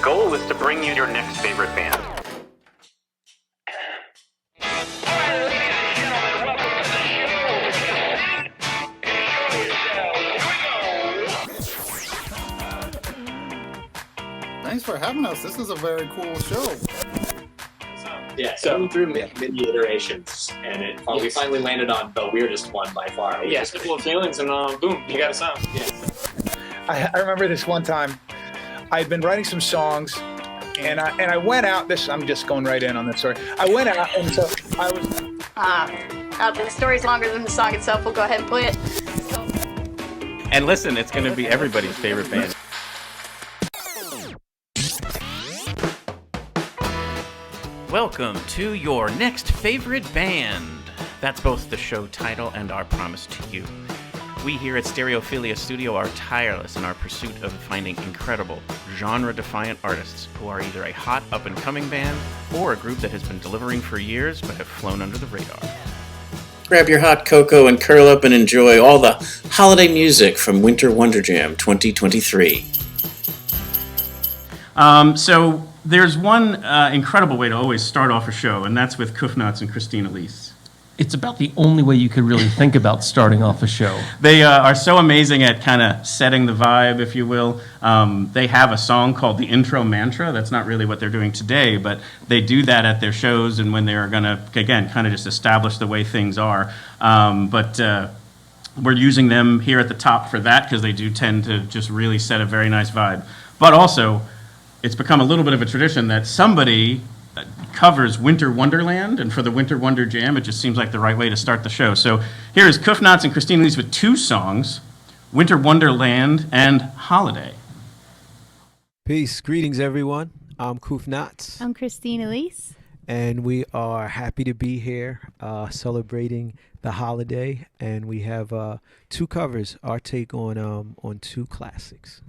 goal is to bring you your next favorite band. Thanks for having us. This is a very cool show. Yeah, so through many iterations, and we finally landed on the weirdest one by far. Yeah, simple of feelings, and boom, you got a sound. Yeah. I remember this one time, I'd been writing some songs, and I went out. I'm just going right in on this story. I went out, and so I was. The story's longer than the song itself. We'll go ahead and play it. And listen, it's going to be everybody's favorite band. Welcome to your next favorite band. That's both the show title and our promise to you. We here at Stereophilia Studio are tireless in our pursuit of finding incredible, genre-defiant artists who are either a hot up-and-coming band or a group that has been delivering for years but have flown under the radar. Grab your hot cocoa and curl up and enjoy all the holiday music from Winter Wonder Jam 2023. So there's one incredible way to always start off a show, and that's with Knotz and Elise. It's about the only way you could really think about starting off a show. They are so amazing at kind of setting the vibe, if you will. They have a song called the Intro Mantra. That's not really what they're doing today, but they do that at their shows and when they're going to, again, kind of just establish the way things are. But we're using them here at the top for that because they do tend to just really set a very nice vibe. But also, it's become a little bit of a tradition that somebody covers Winter Wonderland, and for the Winter Wonder Jam, it just seems like the right way to start the show. So here is Knotz and Elise with two songs, Winter Wonderland and Holiday. Peace. Greetings, everyone. I'm Knotz. I'm Elise. And we are happy to be here celebrating the holiday, and we have two covers, our take on two classics.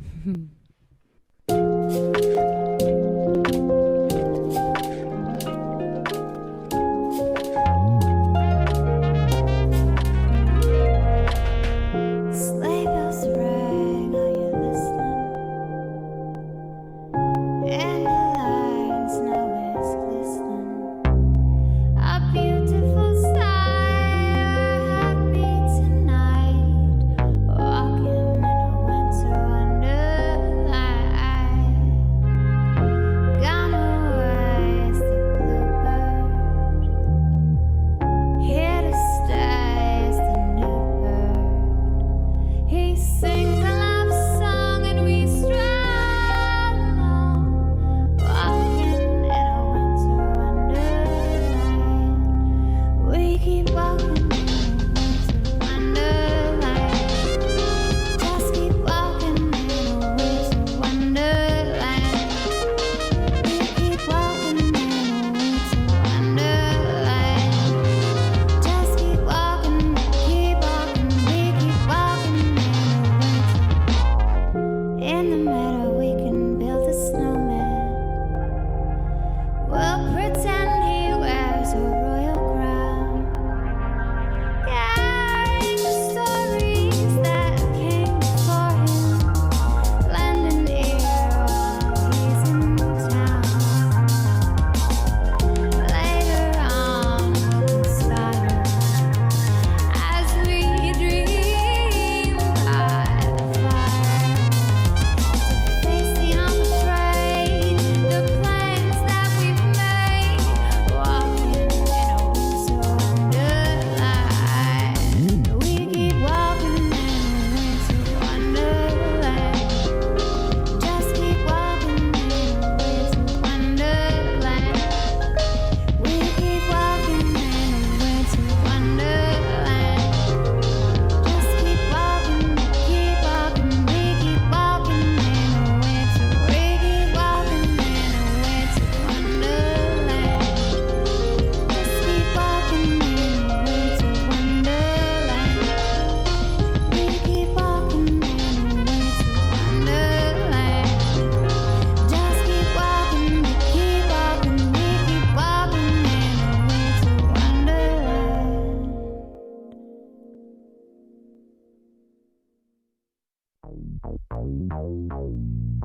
If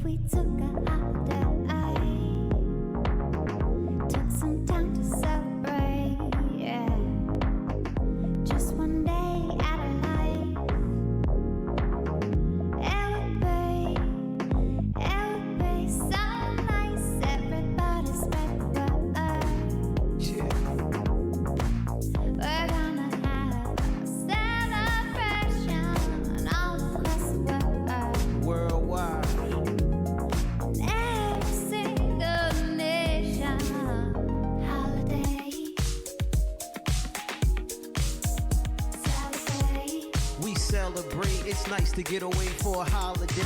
we took a holiday, took some time to celebrate, yeah. Just one day at a life. It would be so nice. Everybody spread the word. We're gonna have a celebration all across the world. Worldwide. Every single nation. Holiday. Celebrate. We celebrate. It's nice to get away for a holiday.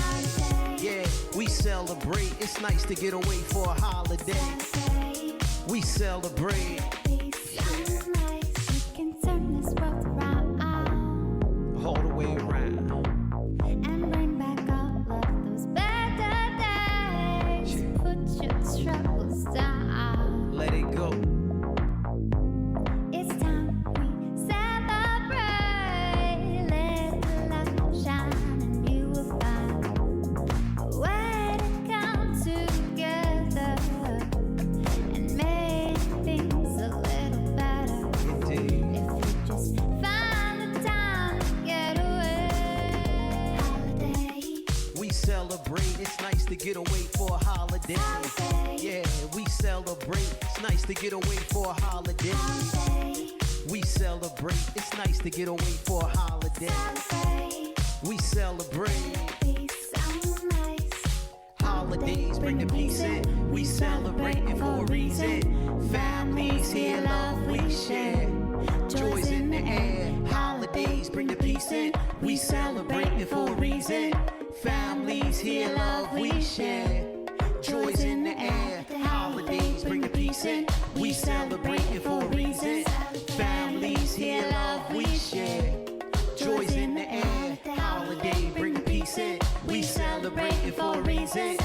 Yeah, we celebrate. It's nice to get away for a holiday. We celebrate. Be so nice. We can turn this world around All the way around. and bring back all of those better days. Put your troubles down. Let it go. It's time we celebrate. Let the light shine and you will find a way to come together and make things a little better. Indeed. If we just find the time to get away. Holiday. We celebrate. It's nice to get away for a holiday. Yeah, we celebrate. It's nice to get away for a holiday. We celebrate. It's nice to get away for a holiday. We celebrate. Be so nice. Holidays bring the peace in. We celebrating for a reason. Families here, love we share. Joys in the air. Holidays bring the peace in. We celebrating for a reason. Families here, love we share. Joys in the air. Holidays bring the peace in. We celebrating for a reason. Families here, love we share. Joys in the air. Holiday bring the peace in. We celebrating for a reason.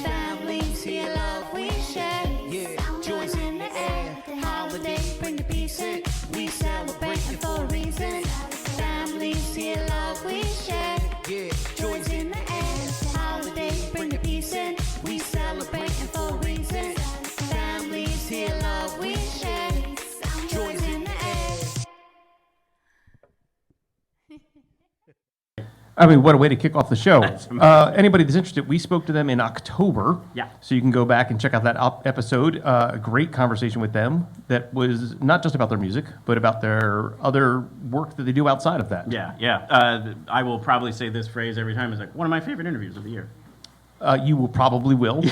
Families here, love we share. Yeah, joys in the air. Holiday bring the peace in. We celebrating for a reason. Families here, love we share. Yeah, joys in the air. Holiday bring the peace in. We celebrating for a reason. Families here, love we share. Joys in the air. I mean, what a way to kick off the show. That's amazing. Anybody that's interested, we spoke to them in October. Yeah. So you can go back and check out that episode. A great conversation with them that was not just about their music, but about their other work that they do outside of that. Yeah. I will probably say this phrase every time. It's like one of my favorite interviews of the year. You will probably will.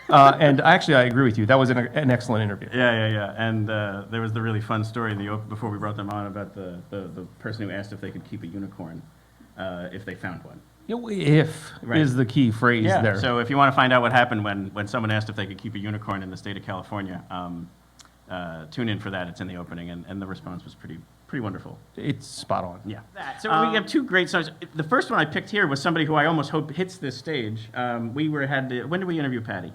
And actually, I agree with you. That was an excellent interview. Yeah. And there was the really fun story in the before we brought them on about the person who asked if they could keep a unicorn if they found one. You know, if Right. is the key phrase there. So if you want to find out what happened when someone asked if they could keep a unicorn in the state of California, tune in for that. It's in the opening, and the response was pretty wonderful. It's spot on. Yeah. So we have two great songs. The first one I picked here was somebody who I almost hope hits this stage. When did we interview Patty?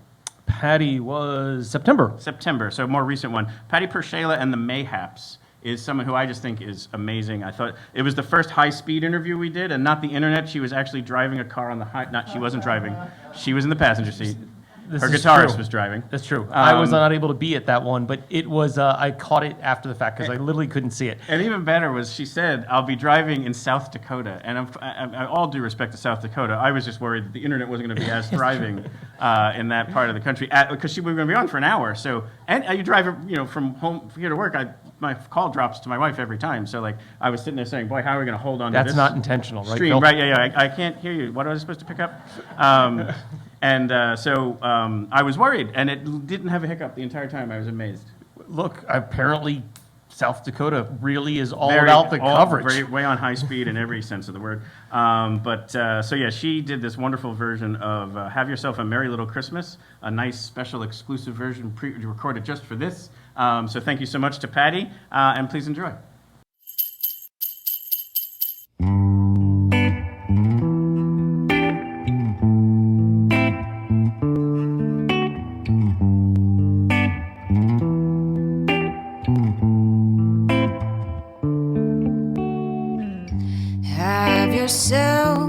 Patty was September. September, so a more recent one. Patty PerShayla and the Mayhaps is someone who I just think is amazing. I thought it was the first high-speed interview we did, and not the internet. She was actually driving a car on the she wasn't driving. She was in the passenger seat. This Her is guitarist true. was driving. That's true. I was not able to be at that one, but it was. I caught it after the fact because I literally couldn't see it. And even better was she said, "I'll be driving in South Dakota." And I all due respect to South Dakota, I was just worried that the internet wasn't going to be as thriving in that part of the country because we were going to be on for an hour. So and you drive, from home here to work. My call drops to my wife every time. So like I was sitting there saying, "Boy, how are we going to hold on to That's this?" not intentional, right? Stream, Phil? right? Yeah. I can't hear you. What was I supposed to pick up? So I was worried, and it didn't have a hiccup the entire time. I was amazed. Look, apparently South Dakota really is all about the coverage. Way on high speed in every sense of the word. She did this wonderful version of "Have Yourself a Merry Little Christmas," a nice special exclusive version recorded just for this. So thank you so much to Patty, and please enjoy. yourself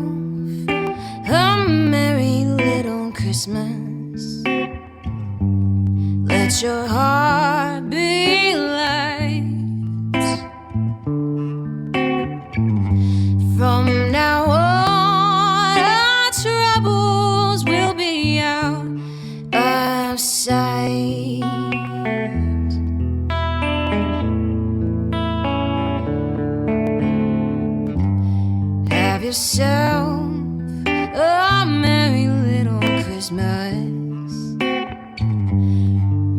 a merry little Christmas. Let your heart be light. From now on, our troubles will be out of sight. Have yourself a merry little Christmas.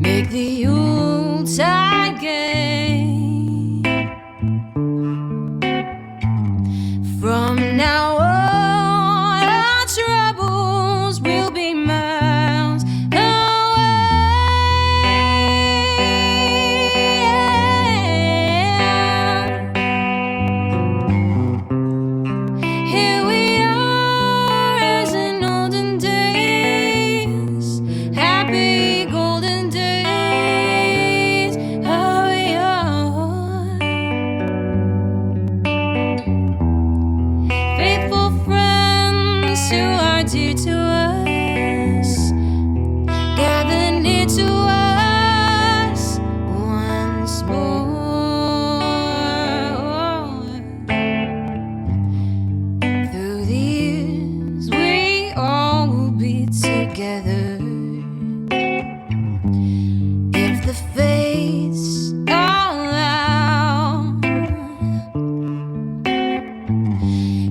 Make the Yuletide gay. From now on, our troubles will be miles Here we are as in olden days, happy golden days of yore. Faithful friends who are dear to us, gather near to us once more. Through the years, we all will be together. If the fates allow,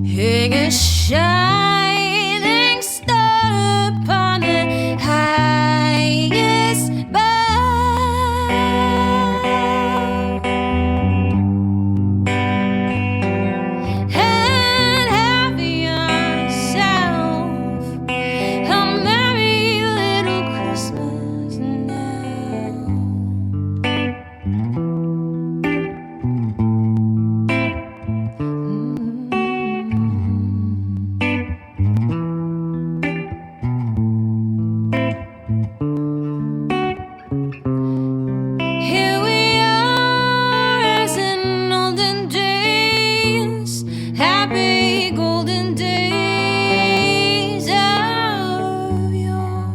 hang a shining star upon the highest bough. And have yourself a merry little Christmas now. Here we are as in olden days, happy golden days of yore.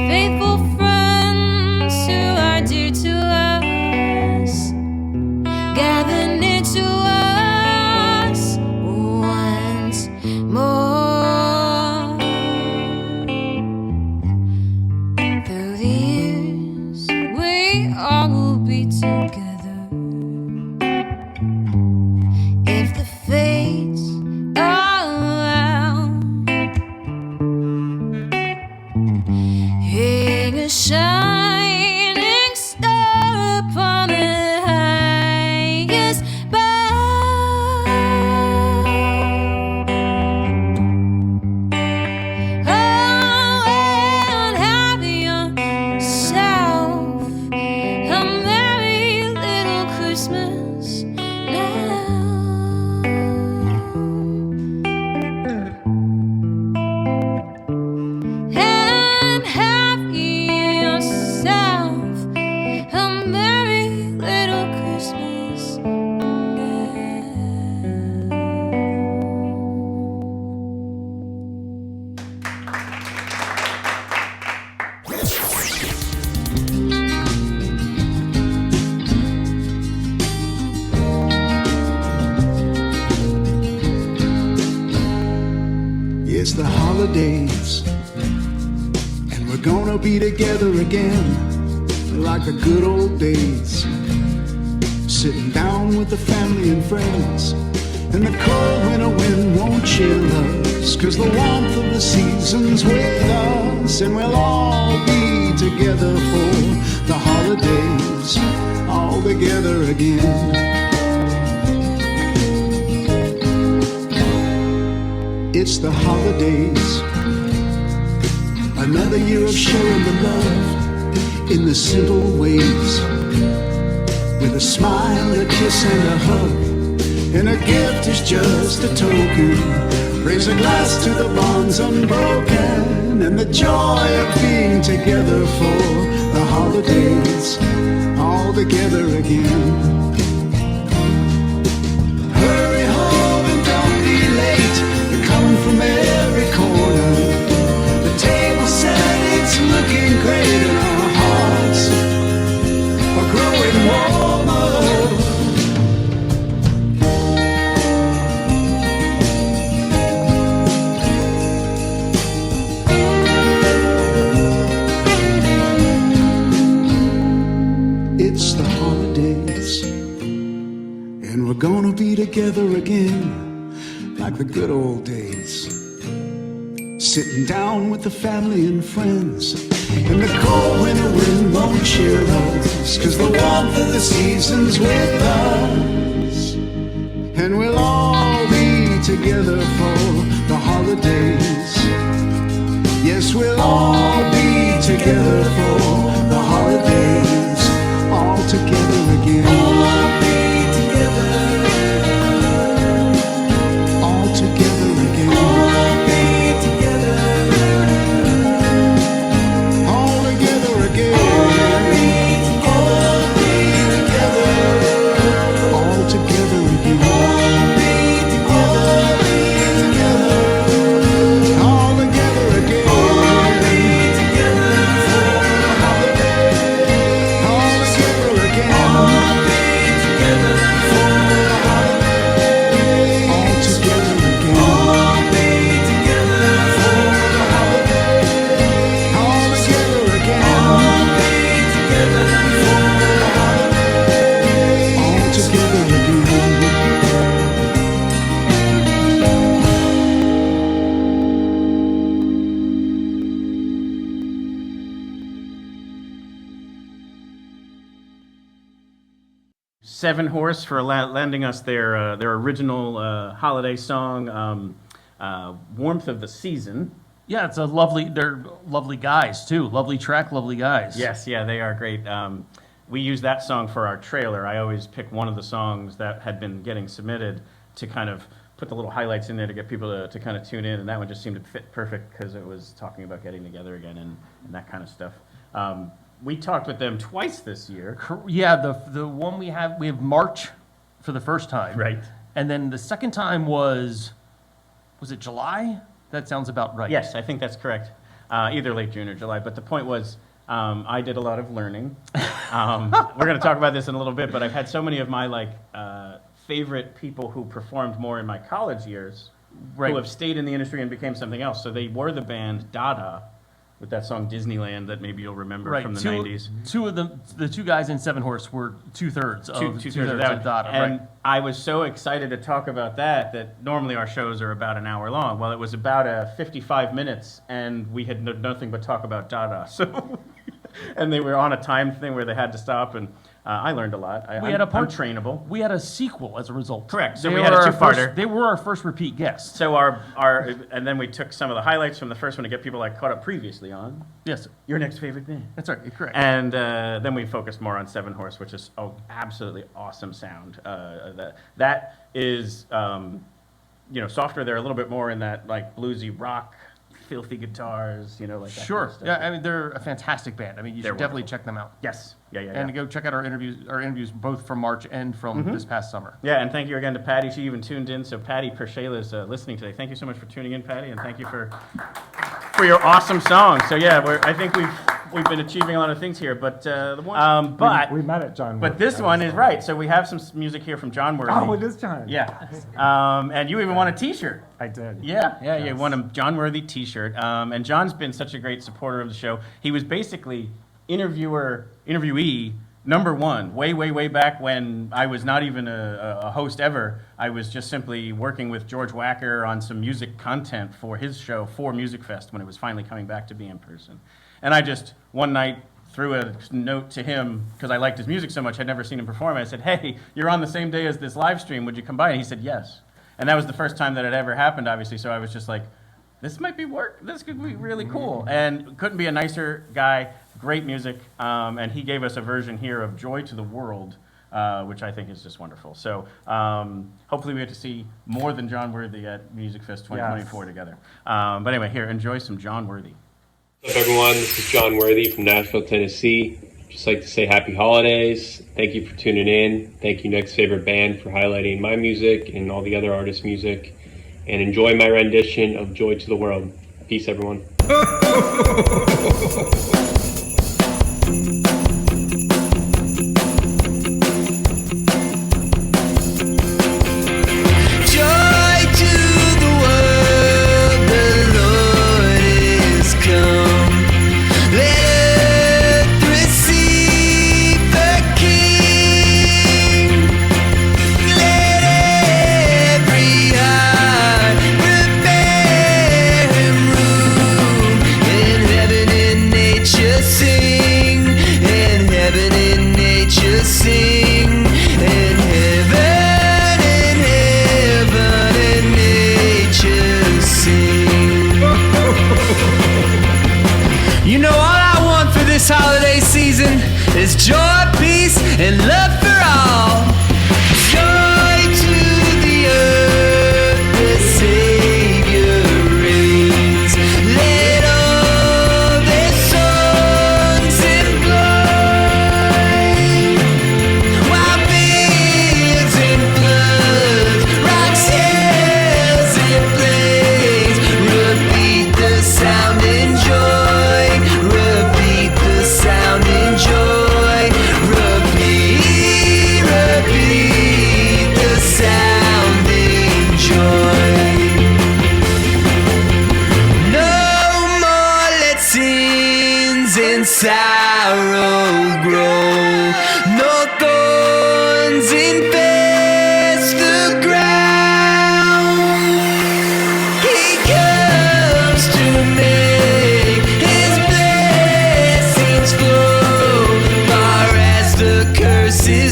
Faithful friends who are dear to us, gather near to us once more. Through the years, we all will be together. If the fates allow, hang a shining star upon the highest bough. Oh, and have yourself a merry little Christmas now. And have yourself a merry little Christmas now. It's the holidays, and we're gonna be together again, like the good old days. Sitting down with the family and friends, and the cold winter wind won't chill us, 'cause the warmth of the season's with us, and we'll all be together for the holidays, all together again. It's the holidays, another year of sharing the love in the simple ways, with a smile, a kiss, and a hug, and a gift is just a token. Raise a glass to the bonds unbroken, and the joy of being together for the holidays, all together again. like the good old days. Sitting down with the family and friends, and the cold winter wind won't cheer us, 'cause the warmth of the season's with us. And we'll all be together for the holidays. Yes, we'll all be together for the holidays. All together again. All be together. All together again. All be together. All together again. All be together. All together again. All be together. All together again. All be together for the holiday. All together again. All be together for the holiday. All together again. All be together for the holiday. All together again. All be together for the holiday. All together again. Seven Horse for lending us their original holiday song, "Warmth of the Season." Yeah, it's a lovely. They're lovely guys too. Lovely track, lovely guys. Yes, yeah, they are great. We use that song for our trailer. I always pick one of the songs that had been getting submitted to kind of put the little highlights in there to get people to kind of tune in, and that one just seemed to fit perfect because it was talking about getting together again and that kind of stuff. We talked with them twice this year. Yeah, the one we have March for the first time. Right. And then the second time was it July? That sounds about right. Yes, I think that's correct. Either late June or July. But the point was, I did a lot of learning. We're going to talk about this in a little bit, but I've had so many of my favorite people who performed more in my college years who have stayed in the industry and became something else. So they were the band Dada with that song Disneyland that maybe you'll remember from the 90s. Two of the two guys in Seven Horse were two-thirds of Dada. And I was so excited to talk about that normally our shows are about an hour long. Well, it was about 55 minutes, and we had nothing but talk about Dada. So, and they were on a time thing where they had to stop, and I learned a lot. I'm trainable. We had a sequel as a result. Correct. So we had a two-parter. They were our first repeat guests. So and then we took some of the highlights from the first one to get people caught up previously on. Yes. Your next favorite band. That's right. Correct. And then we focused more on Seven Horse, which is absolutely awesome sound. That is softer. They're a little bit more in that bluesy rock, filthy guitars, that Sure. kind of stuff. Yeah, I mean, they're a fantastic band. I mean, you should definitely check them out. Yes. Yeah. And go check out our interviews both from March and from this past summer. Yeah, and thank you again to Patty. She even tuned in. So Patty PerShayla is listening today. Thank you so much for tuning in, Patty, and thank you for your awesome song. So yeah, I think we've been achieving a lot of things here, but we met at Jon Worthy. But this one is right. So we have some music here from Jon Worthy. Oh, it is Jon. Yeah. And you even won a T-shirt. I did. Yeah. Yes. You won a Jon Worthy T-shirt. And John's been such a great supporter of the show. He was basically interviewee number one, way back when I was not even a host ever. I was just simply working with George Wacker on some music content for his show, for Music Fest, when it was finally coming back to be in person. And I just, one night, threw a note to him, because I liked his music so much, I'd never seen him perform. I said, hey, you're on the same day as this live stream, would you come by? And he said, yes. And that was the first time that it ever happened, obviously, so I was just like, this might be this could be really cool. And couldn't be a nicer guy, great music, and he gave us a version here of Joy to the World, which I think is just wonderful. So hopefully we get to see more than Jon Worthy at Music Fest 2024 together. But anyway, here, enjoy some Jon Worthy. What's up, everyone? This is Jon Worthy from Nashville, Tennessee. Just like to say happy holidays. Thank you for tuning in. Thank you, Next Favorite Band, for highlighting my music and all the other artists' music. And enjoy my rendition of Joy to the World. Peace, everyone. Let every heart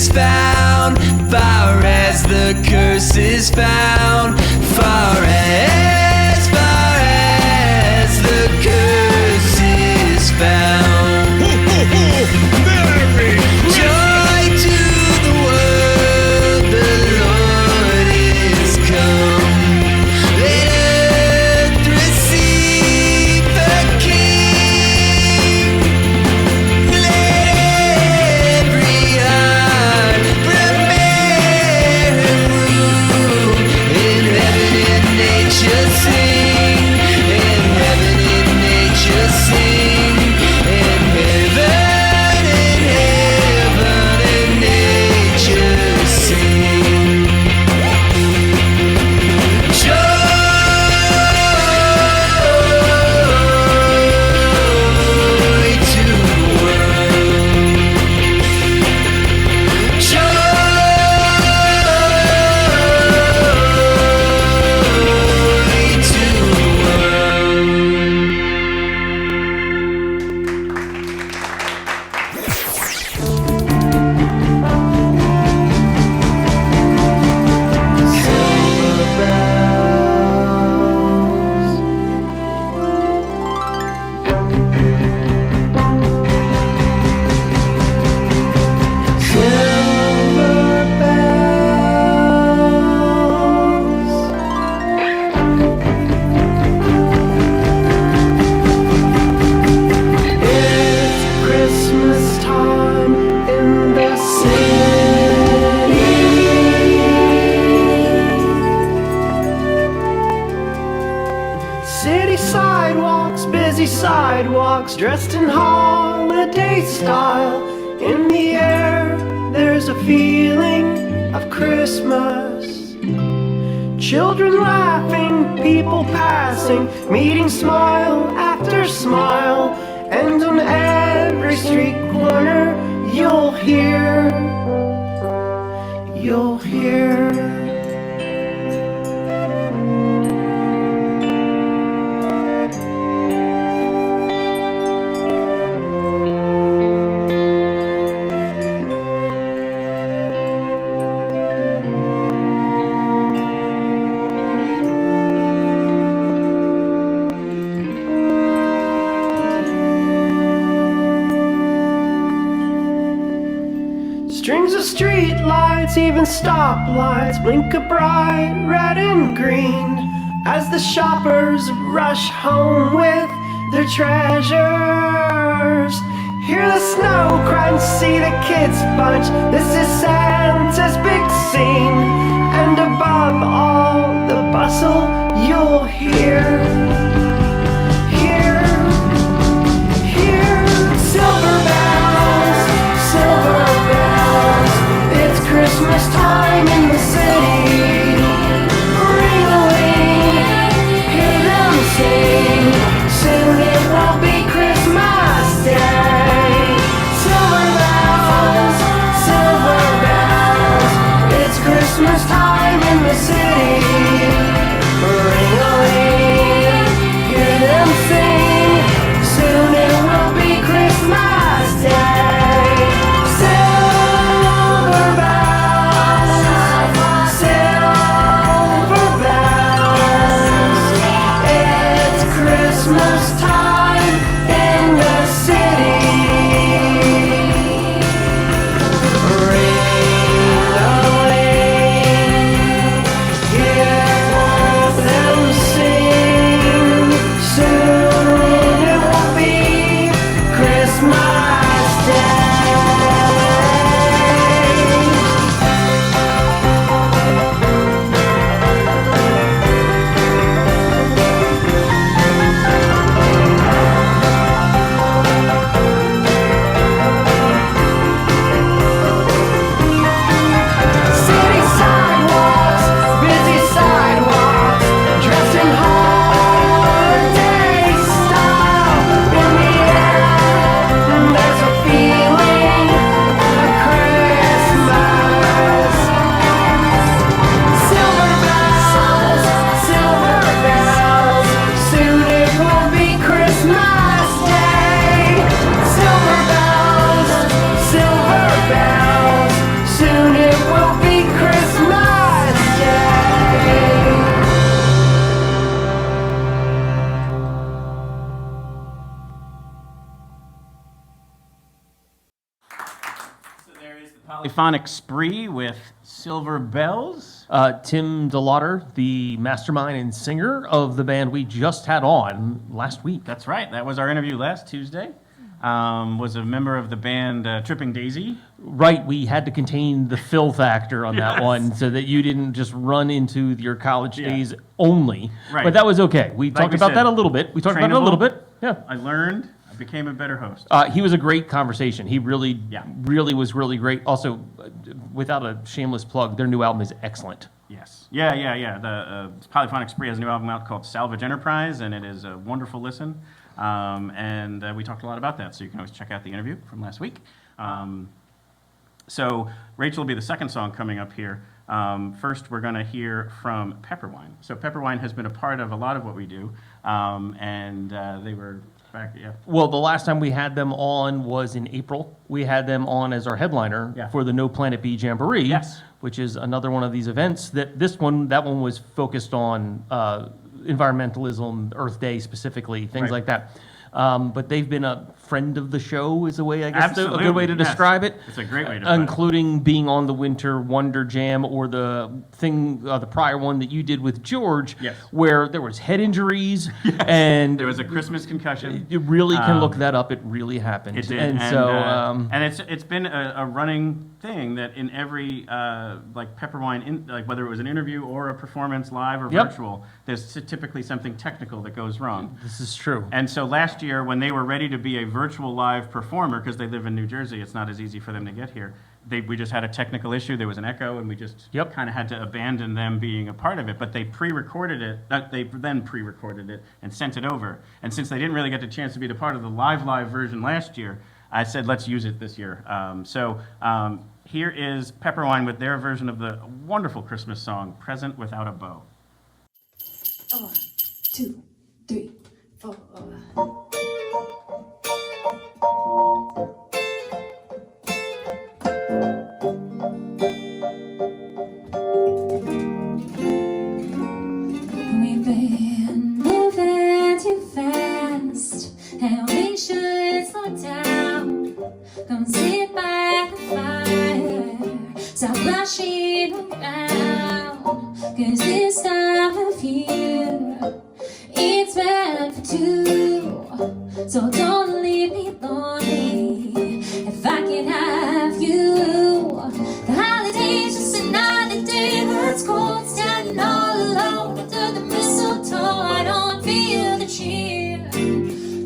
is found, far as the curse is found, far as the curse is found. Joy to the world, the Lord is come. Let earth receive the King. Let every heart prepare and room. In heaven and nature sing. In heaven and nature sing. In heaven and nature sing. Joy to the world. Joy to the It's Christmas time in the city. City sidewalks, busy sidewalks, dressed in holiday style. In the air, there's a feeling of Christmas. Children laughing, people passing, meeting smile after smile. And on every street corner, you'll hear. Strings of street lights, even stoplights, blink a bright red and green as the shoppers rush home with their treasures. Hear the snow crunch, see the kids bunch. This is Santa's big scene, and above all the bustle, you'll hear silver bells, silver bells. It's Christmas time in the city. Ring-a-ling, hear them sing. Soon it will be Christmas Day. Silver bells, it's Christmas time in the city. Ring-a-ling. Polyphonic Spree with Silver Bells. Tim DeLauder, the mastermind and singer of the band we just had on last week. That's right. That was our interview last Tuesday. Was a member of the band Tripping Daisy. Right, we had to contain the filth factor on that Yes. one so that you didn't just run into your college days only. Right. But that was okay. We Like talked we about said, that a little bit. We talked about it a little bit. Yeah. I learned. I became a better host. He was a great conversation. He really was really great. Also, without a shameless plug, their new album is excellent. Yes. Yeah. The Polyphonic Spree has a new album out called Salvage Enterprise, and it is a wonderful listen. And we talked a lot about that, so you can always check out the interview from last week. So Rachel will be the second song coming up here. First, we're going to hear from Pepperwine. So Pepperwine has been a part of a lot of what we do, and they were back, Well, the last time we had them on was in April. We had them on as our headliner for the No Planet B Jamboree, which is another one of these events. That one was focused on environmentalism, Earth Day specifically, things like that. But they've been a friend of the show is a way, I guess, a good way to describe it. It's a great way to put it. Including being on the Winter Wonder Jam or the thing, the prior one that you did with George, where there was head injuries and there was a Christmas concussion. You really can look that up. It really happened. It did. And it's been a running thing that in every like Pepperwine, like whether it was an interview or a performance live or virtual, there's typically something technical that goes wrong. This is true. And so last year, when they were ready to be a virtual live performer, because they live in New Jersey, it's not as easy for them to get here. We just had a technical issue. There was an echo, and we just kind of had to abandon them being a part of it. But they pre-recorded it. They then pre-recorded it and sent it over. And since they didn't really get the chance to be the part of the live version last year, I said, let's use it this year. Here is Pepperwine with their version of the wonderful Christmas song, Present Without a Bow. 1, 2, 3, 4. We've been moving too fast, and we should slow down. Come sit by the fire, stop rushing around. 'Cause this time of year, it's meant for two. So don't leave me lonely if I can have you. The holiday's just another day that's cold, standing all alone under the mistletoe. I don't feel the cheer,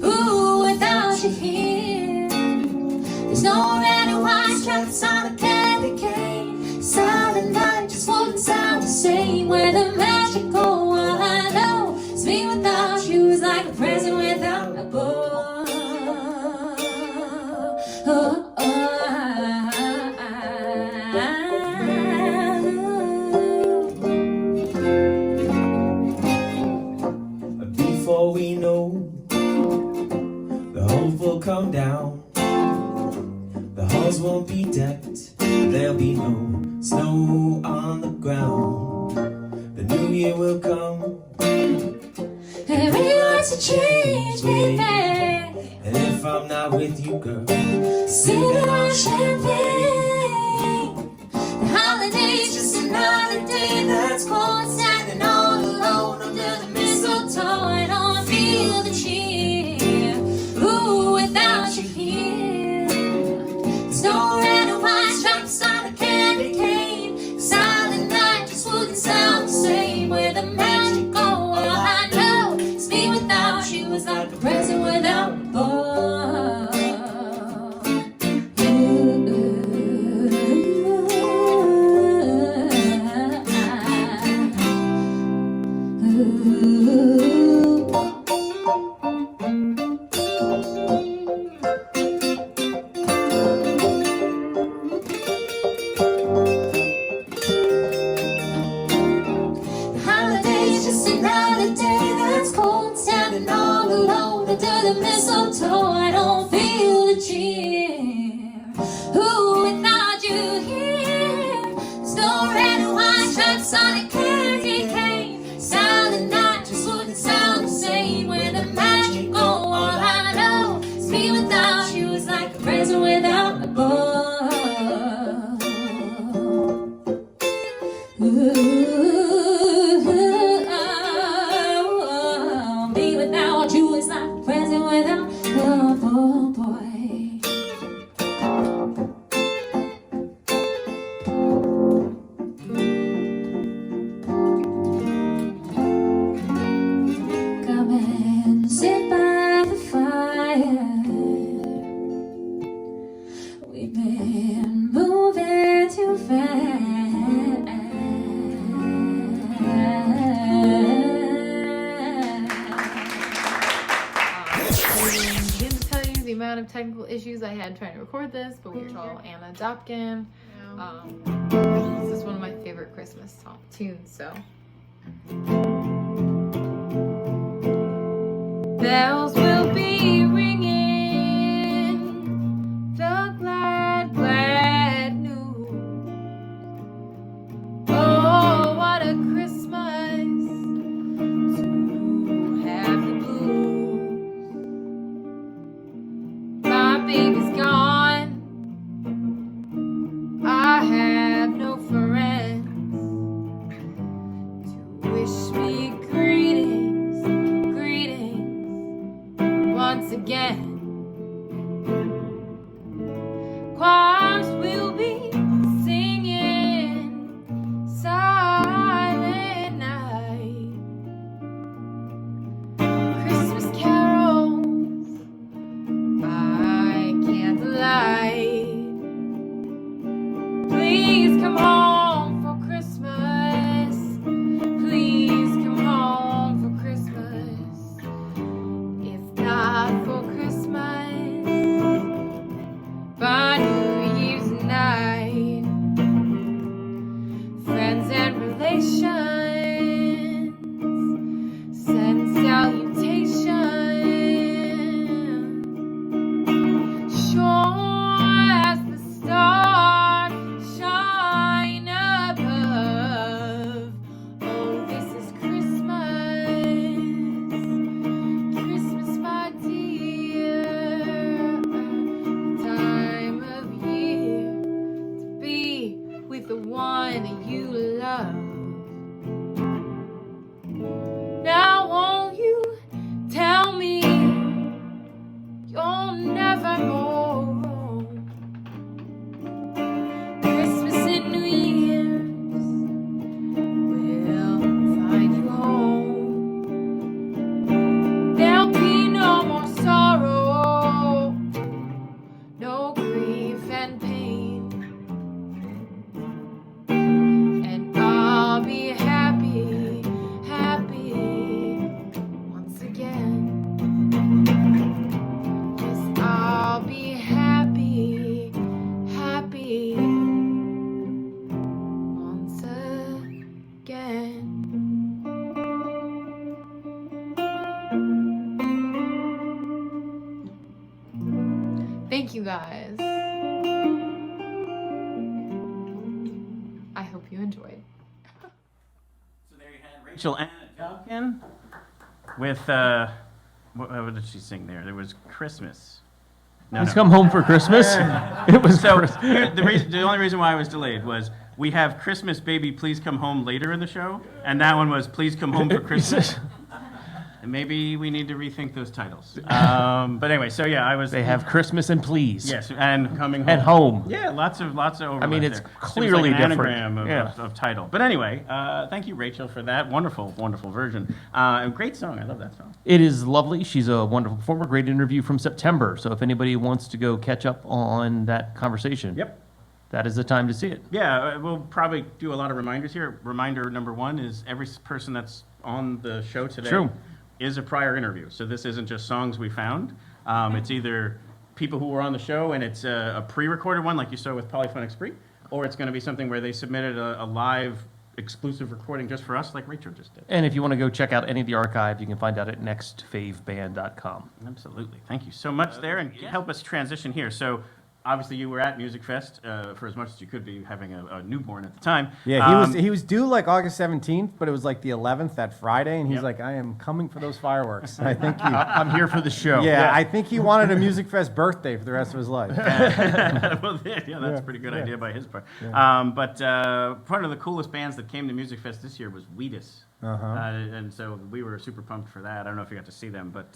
ooh, without you here. There's no red and white stripes on a candy cane. Silent night just wouldn't sound the same. Where the magical one I know is me without you is like a present without a bow. Before we know, the hope will come down. The halls won't be decked, there'll be no snow on the ground. The new year will come. Everyone's a change, baby. And if I'm not with you, girl, sipping on champagne. The holiday's just another day that's cold, standing all alone under the mistletoe. I don't feel the cheer, ooh, without you here. There's no red and white stripes on a candy cane. Silent night just wouldn't sound the same. Where the magic go, all I know is me without you is like a present without a bow. The holiday's just another day that's cold, standing all alone under the mistletoe. I don't feel the cheer, ooh, without you here. There's no red and white stripes on a candy cane. Silent night just wouldn't sound the same. Where the magic go, all I know is me without you is like a present without a bow. of technical issues I had trying to record this, but we were all Anna Dobken. This is one of my favorite Christmas tunes, so. Bells will be ringing, the glad, glad news. Oh, what a Christmas to have the blues. My baby's gone, I have no friends to wish me greetings, greetings once again. Choirs will be singing Silent Night, Christmas carols by candlelight. Please come home for Christmas. Please come home for Christmas. If not for Christmas, by New Year's night. Friends and relations send salutations. Sure as the stars shine above. Oh, this is Christmas, Christmas, my dear. Time of year to be with the one you love. Now won't you tell me you'll never go wrong? Christmas and New Year's will find you home. There'll be no more sorrow, no grief and pain, and I'll be happy, happy once again. Yes, I'll be happy, happy once again. Thank you guys. I hope you enjoyed. Rachel Anna Dobken with, what did she sing there? There was Christmas. Please come home for Christmas. It was so Christmas. the only reason why I was delayed was we have Christmas Baby Please Come Home later in the show, and that one was Please Come Home for Christmas. And maybe we need to rethink those titles. But anyway, so yeah, I was. They have Christmas and Please. Yes, and Coming Home. And Home. Yeah, lots of overlap. I mean, it's there. clearly Seems like an different. anagram of title. But anyway, thank you, Rachel, for that wonderful, wonderful version. And great song. I love that song. It is lovely. She's a wonderful performer. Great interview from September. So if anybody wants to go catch up on that conversation, Yep. that is the time to see it. Yeah, we'll probably do a lot of reminders here. Reminder number one is every person that's on the show today True. is a prior interview. So this isn't just songs we found. It's either people who were on the show and it's a pre-recorded one like you saw with Polyphonic Spree, or it's going to be something where they submitted a live exclusive recording just for us like Rachel just did. And if you want to go check out any of the archive, you can find out at nextfaveband.com. Absolutely. Thank you so much there, and help us transition here. So obviously you were at Music Fest for as much as you could be, having a newborn at the time. Yeah, he was due like August 17th, but it was like the 11th, that Friday, and he's like, I am coming for those fireworks. I think I'm here for the show. Yeah, I think he wanted a Music Fest birthday for the rest of his life. Well, yeah, that's a pretty good idea by his part. Yeah. But part of the coolest bands that came to Music Fest this year was Wheatus. And so we were super pumped for that. I don't know if you got to see them, but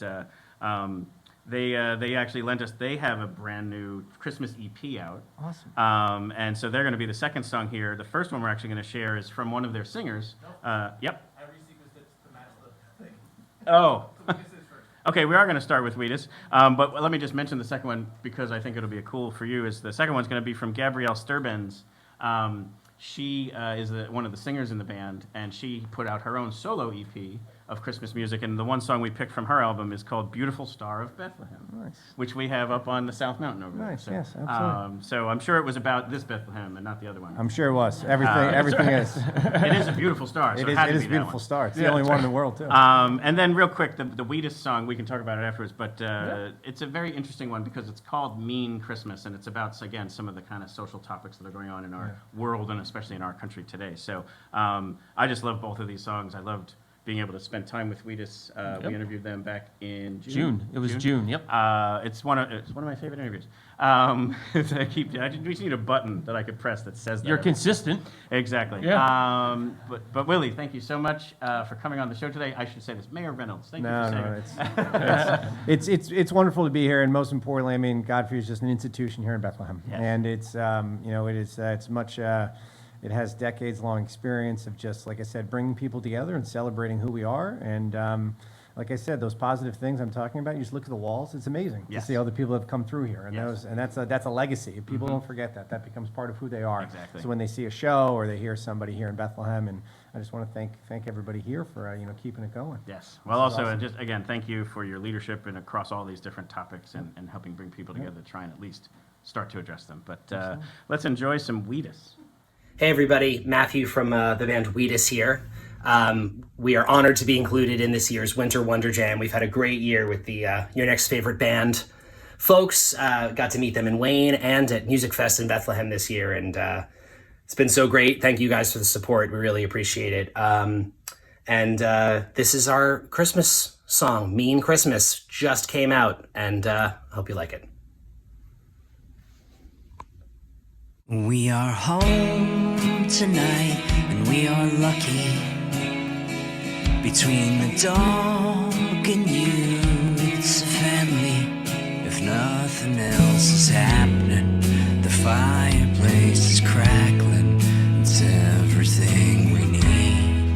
they actually lent us, they have a brand new Christmas EP out. Awesome. And so they're going to be the second song here. The first one we're actually going to share is from one of their singers. Yep. Oh. Okay, we are going to start with Wheatus, but let me just mention the second one because I think it'll be cool for you. Is the second one's going to be from Gabrielle Sterbenz. She is one of the singers in the band, and she put out her own solo EP of Christmas music. And the one song we picked from her album is called Beautiful Star of Bethlehem, which we have up on the South Mountain over there. So, yes, absolutely. So I'm sure it was about this Bethlehem and not the other one. I'm sure it was. Everything is. It is a beautiful star. So It is a beautiful star. It's the only one in the world, too. And then real quick, the Wheatus song, we can talk about it afterwards, but it's a very interesting one because it's called Mean Christmas, and it's about, again, some of the kind of social topics that are going on in our world and especially in our country today. So I just love both of these songs. I loved being able to spend time with Wheatus. We interviewed them back in June. It was June. Yep. It's one of my favorite interviews. We just need a button that I could press that says that. You're consistent. Exactly. Yeah. But Willie, thank you so much for coming on the show today. I should say this, Mayor Reynolds. Thank you for saying it. It's wonderful to be here, and most importantly, I mean, Godfrey is just an institution here in Bethlehem, Yes. and it's much. It has decades-long experience of just, like I said, bringing people together and celebrating who we are. And like I said, those positive things I'm talking about, you just look at the walls. It's amazing to see all the people that have come through here. And that's a legacy. People don't forget that. That becomes part of who they are. Exactly. So when they see a show or they hear somebody here in Bethlehem, and I just want to thank everybody here for keeping it going. Yes. Well, also, awesome. Just again, thank you for your leadership and across all these different topics and helping bring people together to try and at least start to address them. But let's enjoy some Wheatus. Hey everybody, Matthew from the band Wheatus here. We are honored to be included in this year's Winter Wonder Jam. We've had a great year with the Your Next Favorite Band folks. Got to meet them in Wayne and at Music Fest in Bethlehem this year, and it's been so great. Thank you guys for the support. We really appreciate it. And this is our Christmas song, Mean Christmas, just came out, and I hope you like it. We are home tonight, and we are lucky. Between the dog and you, it's a family. If nothing else is happening, the fireplace is crackling. It's everything we need.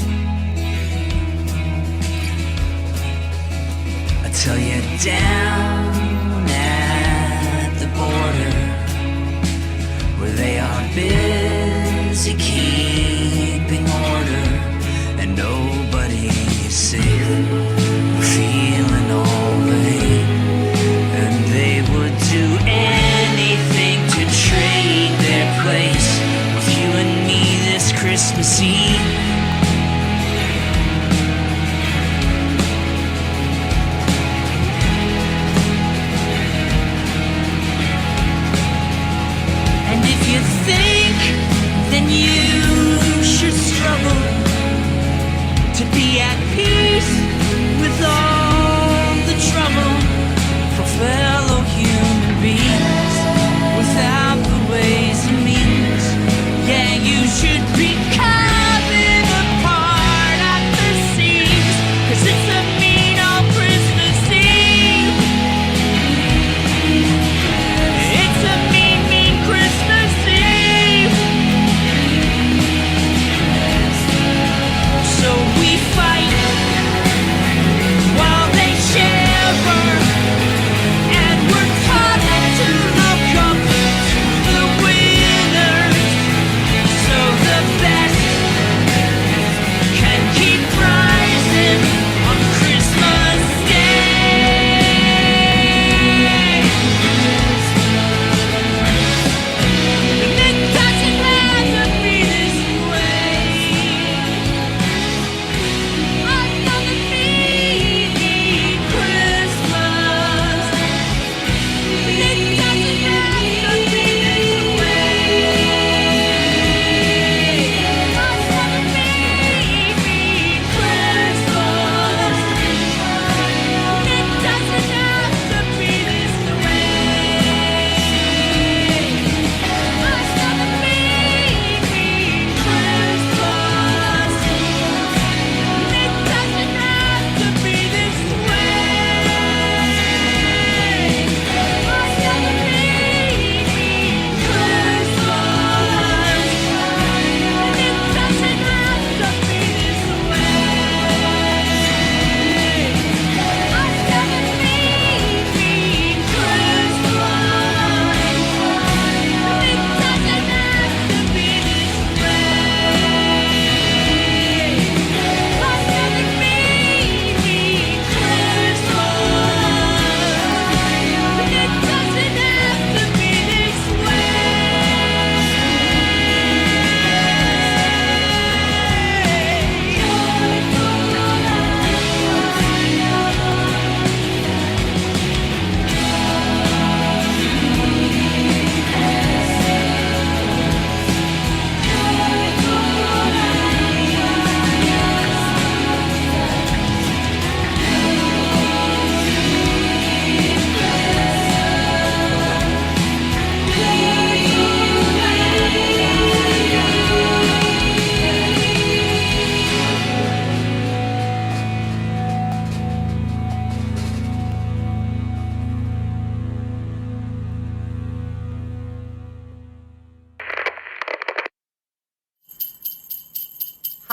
I tell you, down at the border, where they are busy keeping order, and nobody is safe. We're feeling all the hate, and they would do anything to trade their place with you and me this Christmas Eve. And if you think, then you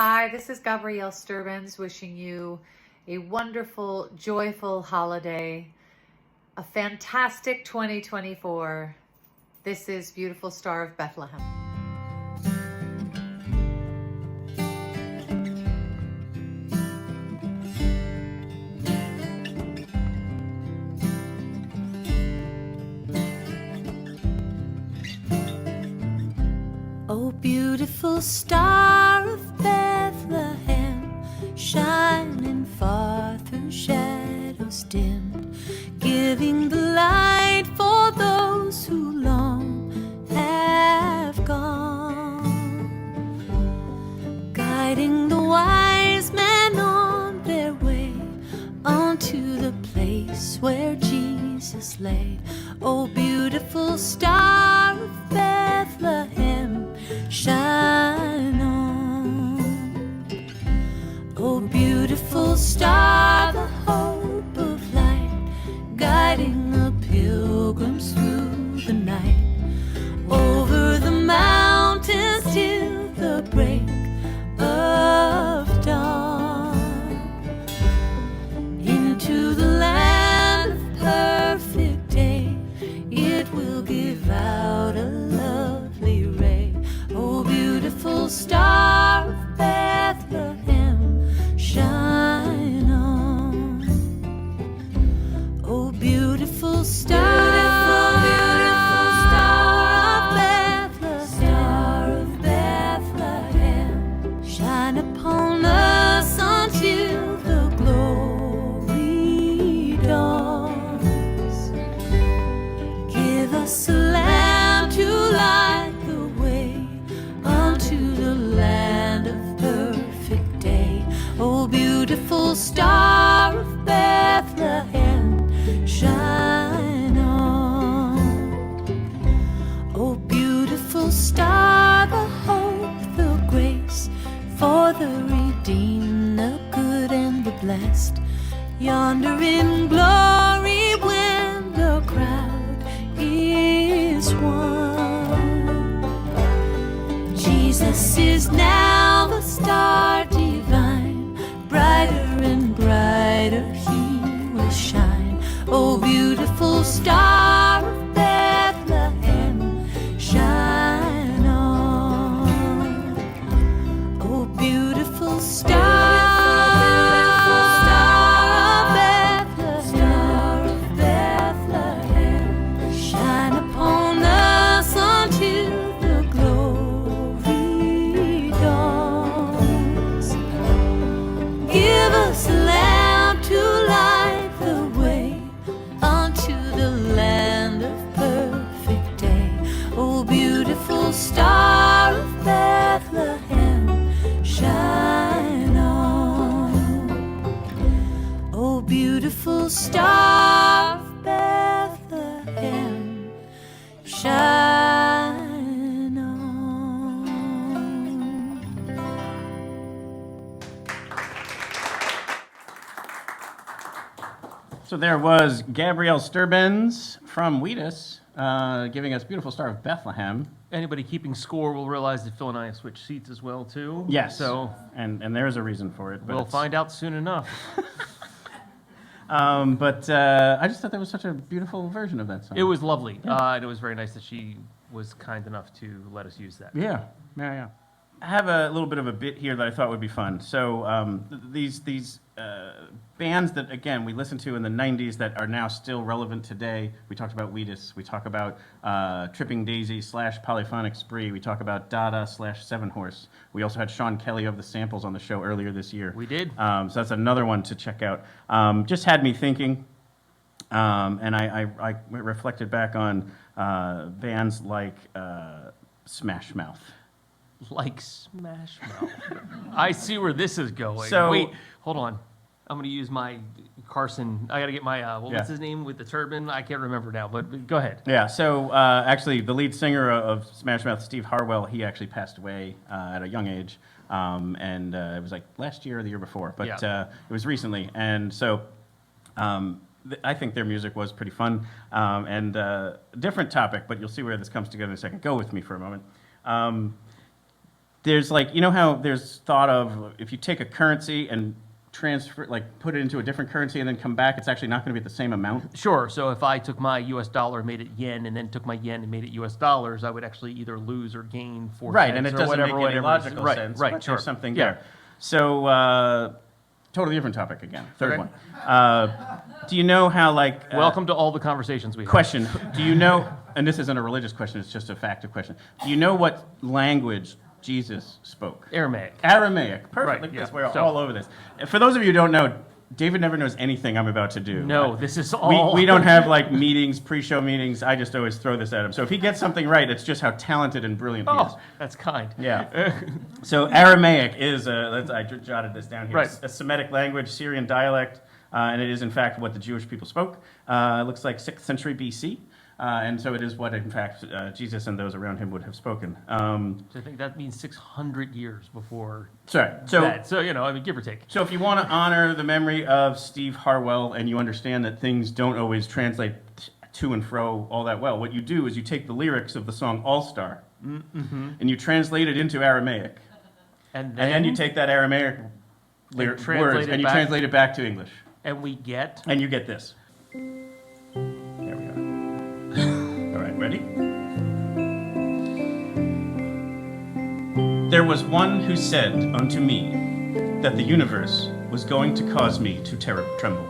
Hi, this is Gabrielle Sterbenz wishing you a wonderful, joyful holiday, a fantastic 2024. This is Beautiful Star of Bethlehem. Oh, beautiful star of Bethlehem, shining far through shadows dimmed, giving the light for those who long have gone, guiding the wise men on their way onto the place where Jesus lay. Oh, beautiful star of Bethlehem, shine on. Oh, beautiful star, the hope of light, guiding the pilgrims through the night, over the mountains till the break of dawn, into the land of perfect day. It will give out a lovely ray. Oh, beautiful star of Bethlehem, shine on. Oh, beautiful star, beautiful star of Bethlehem, shine upon us until the glory dawns. Give us a lamp to light the way unto the land of perfect day. Oh, beautiful star of Bethlehem, shine on. Oh, beautiful star, the hope, the grace for the redeemed, the good and the blessed. Yonder in glory when the crowd is one, Jesus is now the star divine, brighter and brighter he will shine. Oh, beautiful star of Bethlehem, shine on. Oh, beautiful star, star of Bethlehem, shine upon us until the glory dawns. Give us a lamp to light the way unto the land of perfect day. Oh, beautiful star of Bethlehem, shine on. Oh, beautiful star of Bethlehem, shine on. So there was Gabrielle Sterbenz from Wheatus giving us Beautiful Star of Bethlehem. Anybody keeping score will realize that Phil and I have switched seats as well, too. Yes, So and there is a reason for it. But we'll it's- find out soon enough. But I just thought that was such a beautiful version of that song. It was lovely. Yeah. And it was very nice that she was kind enough to let us use that. Yeah. I have a little bit of a bit here that I thought would be fun. So these bands that, again, we listened to in the 90s that are now still relevant today. We talked about Wheatus. We talk about Tripping Daisy / Polyphonic Spree. We talk about Dada / Seven Horse. We also had Sean Kelly of the Samples on the show earlier this year. We did. So that's another one to check out. Just had me thinking, and I reflected back on bands like Smash Mouth. Like Smash Mouth. I see where this is going. So- Wait, hold on. I'm going to use my Carson. I got to get my, what's Yeah. his name with the turban? I can't remember now, but go ahead. Yeah, so actually the lead singer of Smash Mouth, Steve Harwell, he actually passed away at a young age. And it was like last year or the year before, but Yeah. it was recently. And so I think their music was pretty fun and different topic, but you'll see where this comes together in a second. Go with me for a moment. there's like, you know how there's thought of if you take a currency and transfer, like put it into a different currency and then come back, it's actually not going to be the same amount? Sure. So if I took my US dollar and made it yen and then took my yen and made it US dollars, I would actually either lose or gain 4 Right, cents and it or doesn't whatever, make any whatever. logical Right, sense. right, but sure. There's something Yeah. there. So, totally different topic again. Third Okay. one. Do you know how, like... Welcome to all the conversations we have. Question. Do you know, and this isn't a religious question, it's just a factual question. Do you know what language Jesus spoke? Aramaic. Aramaic. Perfect. Right, Look at yeah. this. We're So- all over this. For those of you who don't know, David never knows anything I'm about to do. No, this is all... We don't have like meetings, pre-show meetings. I just always throw this at him. So if he gets something right, it's just how talented and brilliant he is. Oh, that's kind. Yeah. So Aramaic is, I jotted this down here, Right. a Semitic language, Syrian dialect, and it is in fact what the Jewish people spoke. It looks like 6th century BC. And so it is what, in fact, Jesus and those around him would have spoken. So I think that means 600 years before Sorry. that. So, you know, I mean, give or take. So if you want to honor the memory of Steve Harwell and you understand that things don't always translate to and fro all that well, what you do is you take the lyrics of the song All-Star and you translate it into Aramaic. And then you take that Aramaic words and you translate it back to English. And we get... And you get this. There we go. All right, ready? There was one who said unto me that the universe was going to cause me to tremble,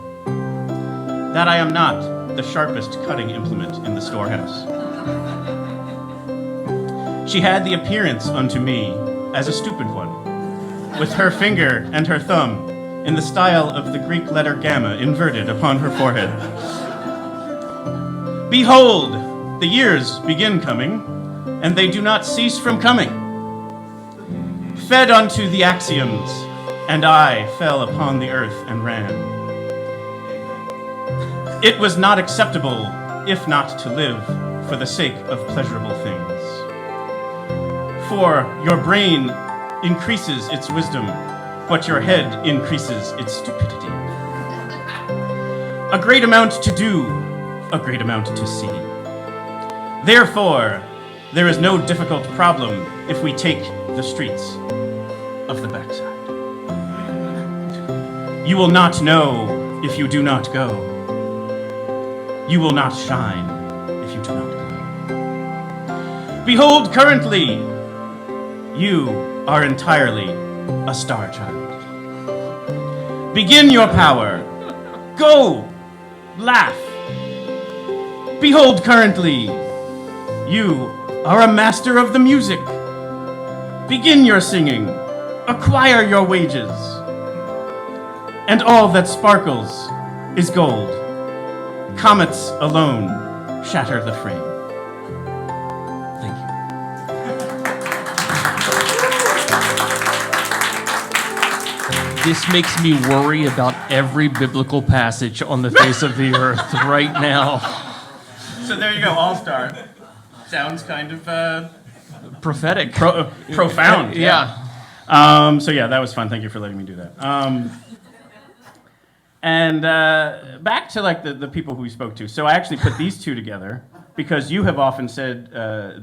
that I am not the sharpest cutting implement in the storehouse. She had the appearance unto me as a stupid one, with her finger and her thumb in the style of the Greek letter gamma inverted upon her forehead. Behold, the years begin coming, and they do not cease from coming. Fed unto the axioms, and I fell upon the earth and ran. It was not acceptable, if not to live, for the sake of pleasurable things. For your brain increases its wisdom, but your head increases its stupidity. A great amount to do, a great amount to see. Therefore, there is no difficult problem if we take the streets of the backside. You will not know if you do not go. You will not shine if you do not glow. Behold, currently, you are entirely a star child. Begin your power. Go, laugh. Behold, currently, you are a master of the music. Begin your singing. Acquire your wages. And all that sparkles is gold. Comets alone shatter the frame. Thank you. This makes me worry about every biblical passage on the face of the earth right now. So there you go, All-Star. Sounds kind of prophetic. Profound. Yeah. So yeah, that was fun. Thank you for letting me do that. And back to like the people who we spoke to. So I actually put these two together because you have often said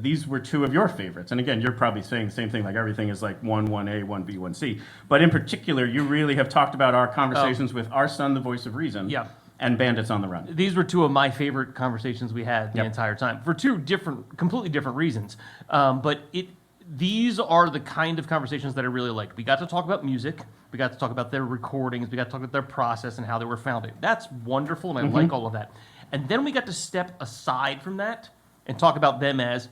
these were two of your favorites. And again, you're probably saying the same thing, like everything is like 1A, 1B, 1C. But in particular, you really have talked about our conversations with Our Son, the Voice of Reason. Yeah. And Bandits on the Run. These were two of my favorite conversations we had the entire time for two completely different reasons. But these are the kind of conversations that I really liked. We got to talk about music. We got to talk about their recordings. We got to talk about their process and how they were founded. That's wonderful, and I like all of that. And then we got to step aside from that and talk about them as,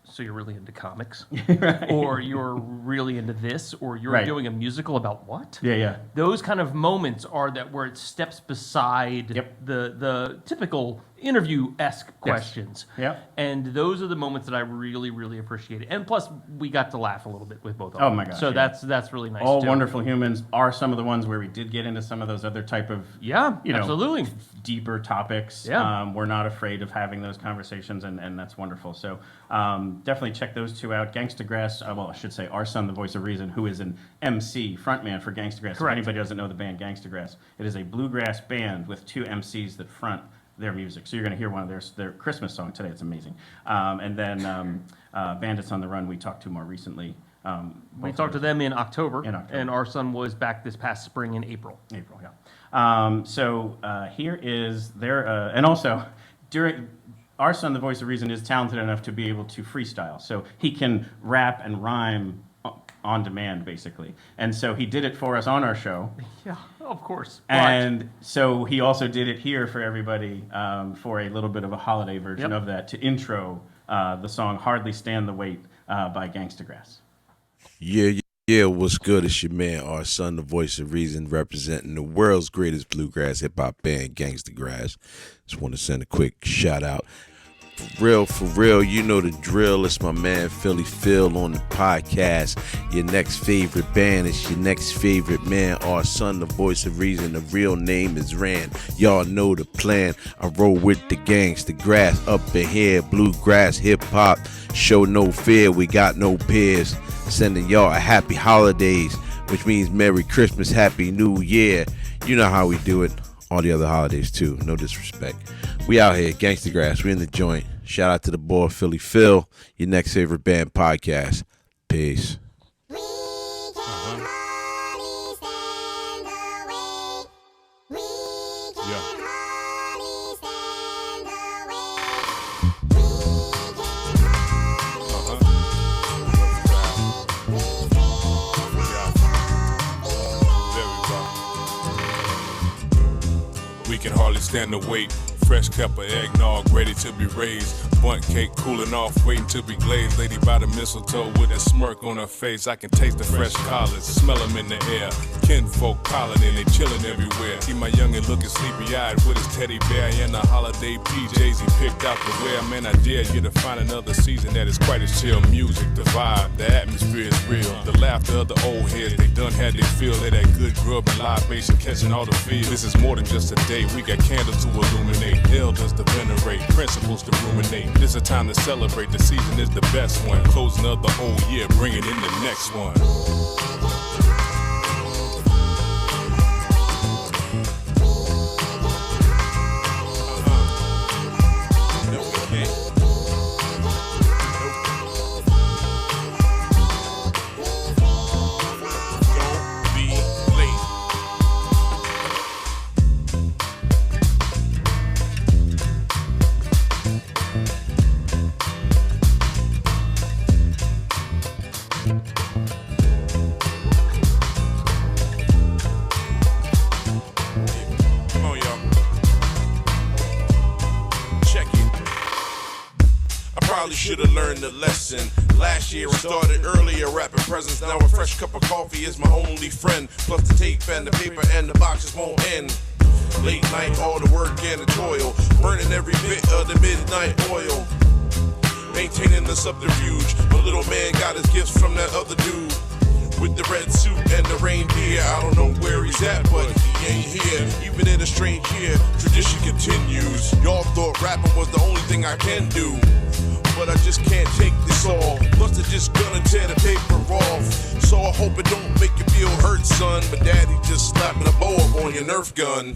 so you're really into comics, right. Or you're really into this, or you're doing a musical about what? Yeah. Those kind of moments are that where it steps beside the typical interview-esque questions. Yeah. And those are the moments that I really, really appreciated. And plus, we got to laugh a little bit with both of them. Oh my gosh. So that's really nice. All too. Wonderful Humans are some of the ones where we did get into some of those other type of absolutely deeper topics. Yeah. We're not afraid of having those conversations, and that's wonderful. So definitely check those two out. Gangstagrass, well, I should say Our Son, the Voice of Reason, who is an MC, frontman for Gangstagrass. If anybody doesn't know the band Gangstagrass, it is a bluegrass band with two MCs that front their music. So you're going to hear one of their Christmas song today. It's amazing. And then Bandits on the Run, we talked to more recently. We talked to them in October, and our son was back this past spring in April. April, yeah. Here is their, and also during our son, the voice of reason, is talented enough to be able to freestyle. So he can rap and rhyme on demand, basically. And so he did it for us on our show. Yeah, of course. And so he also did it here for everybody for a little bit of a holiday version of that to intro the song Hardly Stand the Wait by Gangstagrass. Yeah, what's good? It's your man, our son, the voice of reason, representing the world's greatest bluegrass hip-hop band, Gangstagrass. Just want to send a quick shout-out. For real, you know the drill. It's my man, Philly Phil, on the podcast. Your next favorite band is your next favorite man, our son, the voice of reason. The real name is Rand. Y'all know the plan. I roll with the Gangstagrass up in here. Bluegrass, hip-hop, show no fear. We got no peers. Sending y'all a happy holidays, which means Merry Christmas, Happy New Year. You know how we do it. All the other holidays too, no disrespect. We out here, Gangstagrass, we in the joint. Shout out to the boy Philly Phil, your next favorite band podcast. Peace. We can hardly stand the wait. Fresh cup of eggnog ready to be raised. Bunt cake cooling off, waiting to be glazed. Lady by the mistletoe with a smirk on her face. I can taste the fresh collard, smell them in the air. Kinfolk calling and they chilling everywhere. See my youngin' looking sleepy-eyed with his teddy bear and the holiday PJs he picked out to wear. Man, I dare you to find another season that is quite as chill. Music, the vibe, the atmosphere is real. The laughter of the old heads, they done had their feel of that good grub and libation catching all the feels. This is more than just a day, we got candles to illuminate. Elders to venerate, principles to ruminate. This a time to celebrate, the season is the best one. Closing of the whole year, bringing in the next one. Should have learned the lesson. Last year I started earlier, rapping presents. Now a fresh cup of coffee is my only friend. Plus the tape and the paper and the boxes won't end. Late night, all the work and the toil, burning every bit of the midnight oil. Maintaining the subterfuge. My little man got his gifts from that other dude with the red suit and the reindeer. I don't know where he's at, but he ain't here. Even in a strange year, tradition continues. Y'all thought rapping was the only thing I can do, but I just can't take this all. Plus they're just gonna tear the paper off. So I hope it don't make you feel hurt, son. But daddy just slapping a bow up on your Nerf gun.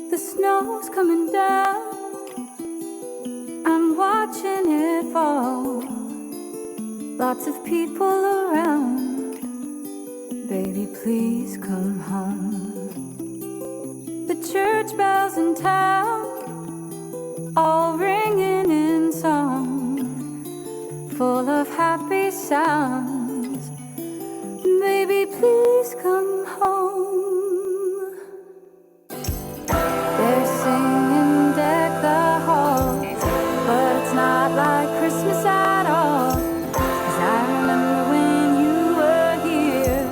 The snow's coming down, I'm watching it fall. Lots of people around, baby, please come home. The church bells in town, all ringing in song, full of happy sounds. Baby, please come home. They're singing Deck the Halls, but it's not like Christmas at all. 'Cause I remember when you were here,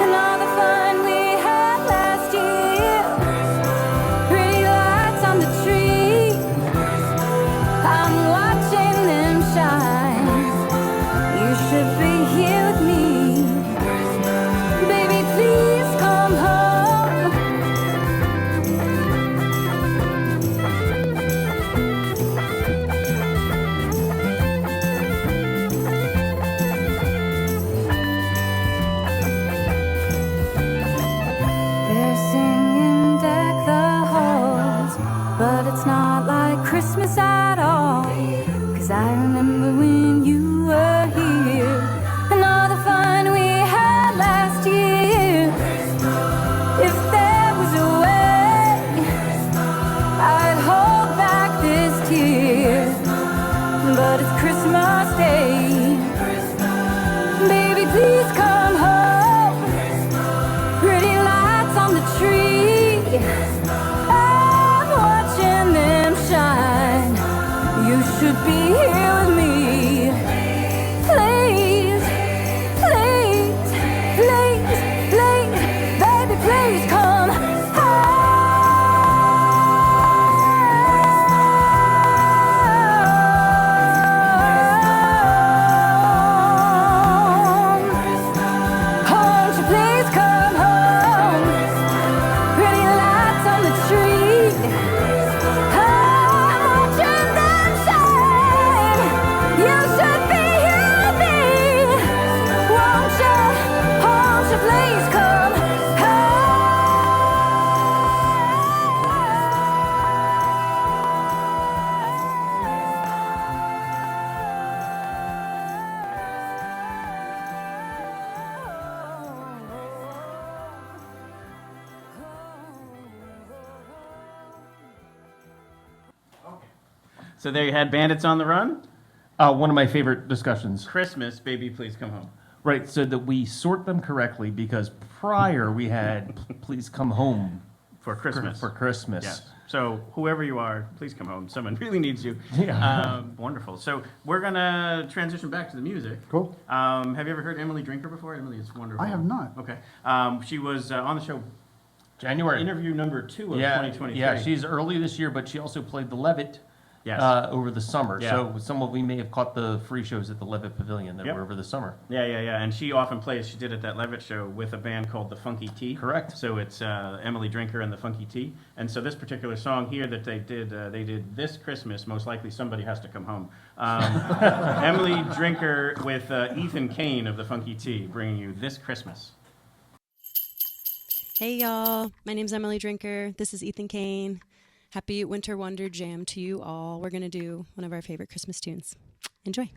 and all the fun we had last year. Pretty lights on the tree, I'm watching I'm watching them shine. You should be here with me. Please, please, please, please, baby, please come home. Won't you please come home? Pretty lights on the tree. I'm watching them shine. You should be here with me. Won't you please come So there you had Bandits on the Run. One of my favorite discussions. Christmas, Baby Please Come Home. Right, so that we sort them correctly because prior we had Please Come Home For Christmas. For Christmas. Yes. So whoever you are, please come home. Someone really needs you. Yeah. Wonderful. So we're going to transition back to the music. Cool. Have you ever heard Emily Drinker before? Emily is wonderful. I have not. Okay. She was on the show January. Interview number 2 of 2023. Yeah, she's early this year, but she also played the Levitt over the summer. Yeah. So some of we may have caught the free shows at the Levitt Pavilion that were over the summer. Yeah. And she often plays, she did at that Levitt show with a band called the Funky Tea. Correct. So it's Emily Drinker and the Funky Tea. And so this particular song here that they did this Christmas, Most Likely Somebody Has to Come Home. Emily Drinker with Ethan Cain of the Funky Tea, bringing you This Christmas. Hey y'all, my name's Emily Drinker. This is Ethan Cain. Happy Winter Wonder Jam to you all. We're gonna do one of our favorite Christmas tunes. Enjoy.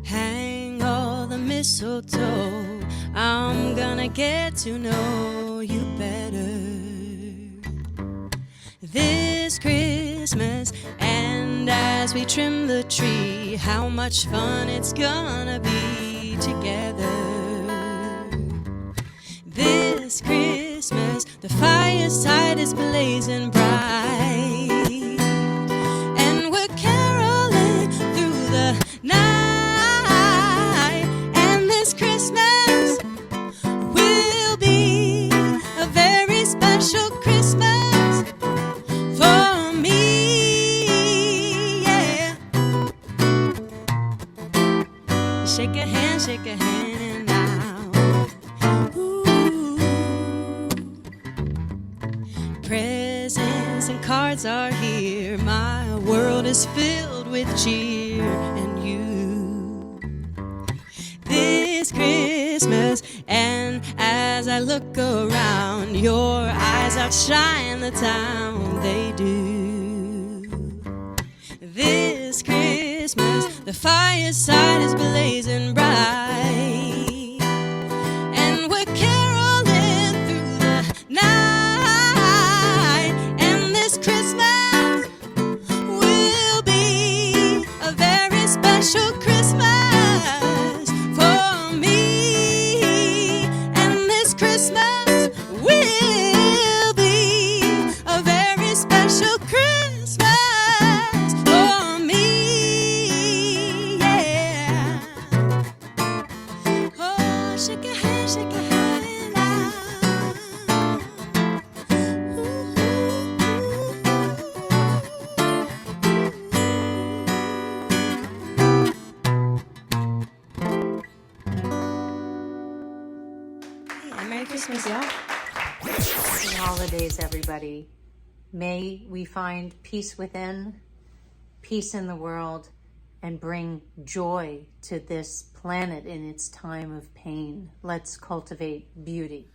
Hang all the mistletoe. I'm gonna get to know you better this Christmas. And as we trim the tree, how much fun it's gonna be together. This Christmas, the fireside is blazing bright, and we're caroling through the night. And this Christmas will be a very special Christmas for me, yeah. Shake a hand now. Ooh. Presents and cards are here. My world is filled with cheer and you. This Christmas, and as I look around, your eyes outshine the town, they do. This Christmas, the fireside is blazing bright, and we're caroling through the night. And this Christmas will be a very special Christmas for me. And this Christmas will be a very special Christmas for me, yeah. Oh, shake your hand now. Hey, Merry Christmas, y'all. Happy holidays, everybody. May we find peace within, peace in the world, and bring joy to this planet in its time of pain. Let's cultivate beauty.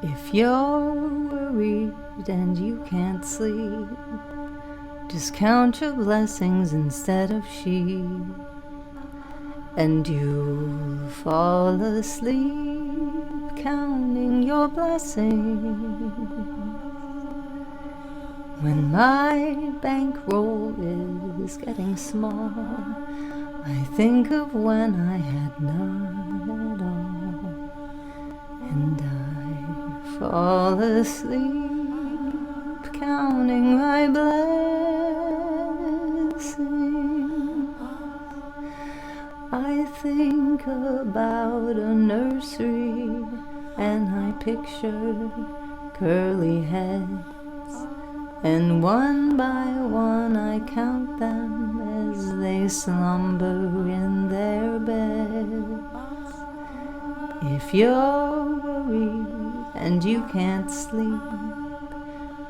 If you're worried and you can't sleep, just count your blessings instead of sheep, and you'll fall asleep counting your blessings. When my bankroll is getting small, I think of when I had none at all, and I fall asleep counting my blessings. I think about a nursery and I picture curly heads, and one by one I count them as they slumber in their beds. If you're worried and you can't sleep,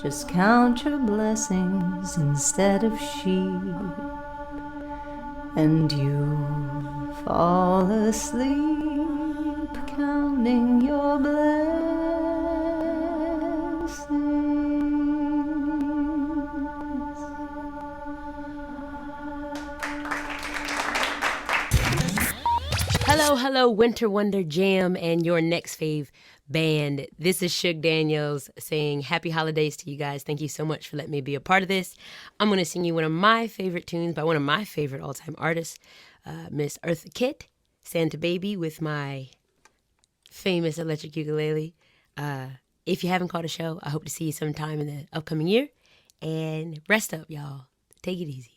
just count your blessings instead of sheep, and you'll fall asleep counting your blessings. Hello, Winter Wonder Jam and your next fave band. This is Suge Daniels saying happy holidays to you guys. Thank you so much for letting me be a part of this. I'm going to sing you one of my favorite tunes by one of my favorite all-time artists, Miss Eartha Kitt, Santa Baby, with my famous electric ukulele. If you haven't caught a show, I hope to see you sometime in the upcoming year. And rest up, y'all. Take it easy.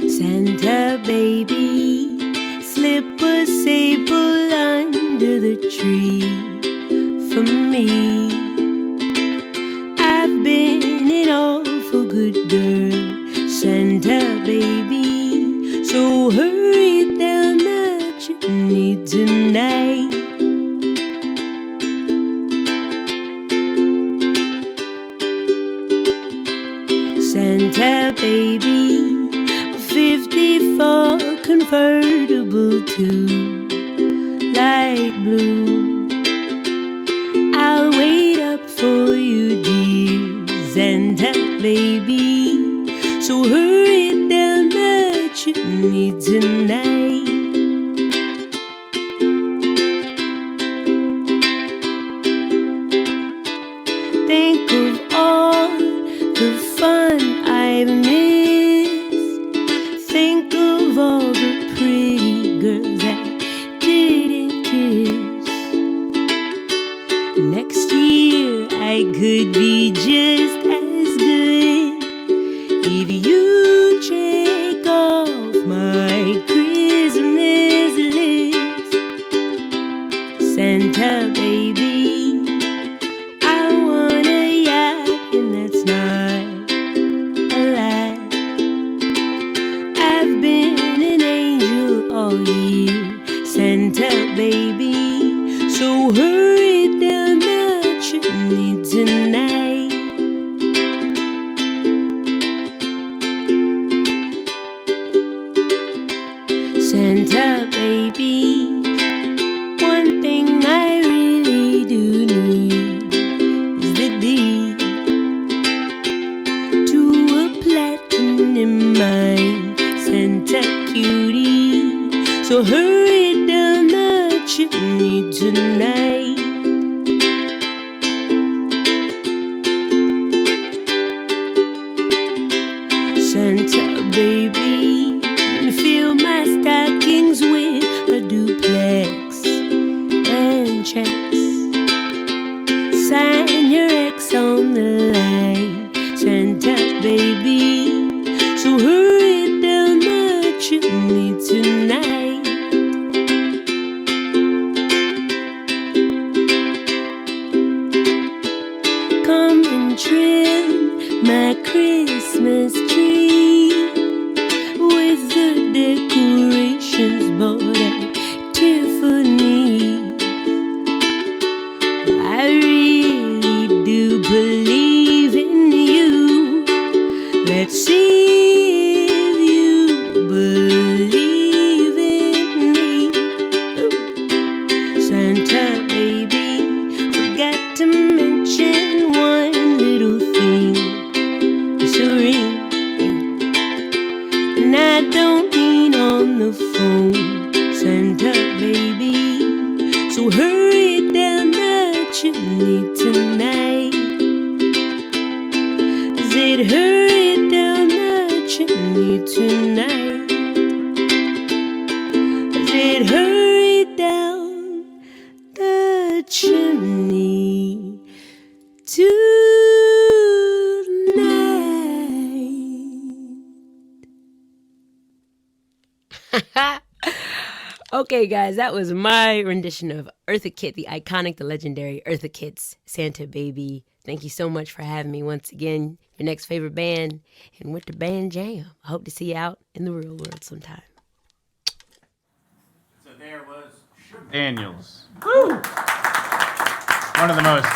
Santa baby, slip a sable under the tree for me. I've been an awful good girl, Santa baby, so hurry down the chimney tonight. Santa baby, 54 convertible to light blue. I'll wait up for you, dear Santa baby, so hurry down the chimney tonight. Think of all the fun I've missed. Think of all the pretty girls I didn't kiss. Next year I could be just as good if you check off my Christmas list. Santa baby, I want a yacht, and that's not a lie. I've been an angel all year, Santa baby, so hurry down the chimney tonight. Santa baby, one thing I really do need is the deed to a platinum mine, Santa cutie, so hurry down the chimney tonight. Santa baby, fill my stockings with a duplex and checks. Sign your ex on the line, Santa baby, so hurry down the chimney tonight. Come and trim my Christmas tree with the decorations bought at Tiffany. I really do believe in you. Let's see if you believe in me. Santa baby, forgot to mention one little thing. It's a ring, and I don't mean on the phone, Santa baby. So hurry down the chimney tonight. I said hurry down the chimney tonight. I said hurry down the chimney tonight. Okay, guys, that was my rendition of Eartha Kitt, the iconic, the legendary Eartha Kitt's Santa Baby. Thank you so much for having me once again. Your next favorite band in Winter Band Jam. I hope to see you out in the real world sometime. So there was Daniels. Woo! One of the most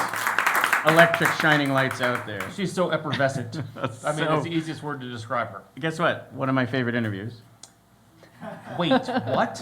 electric shining lights out there. She's so effervescent. I mean, it's the easiest word to describe her. Guess what? One of my favorite interviews. Wait, what?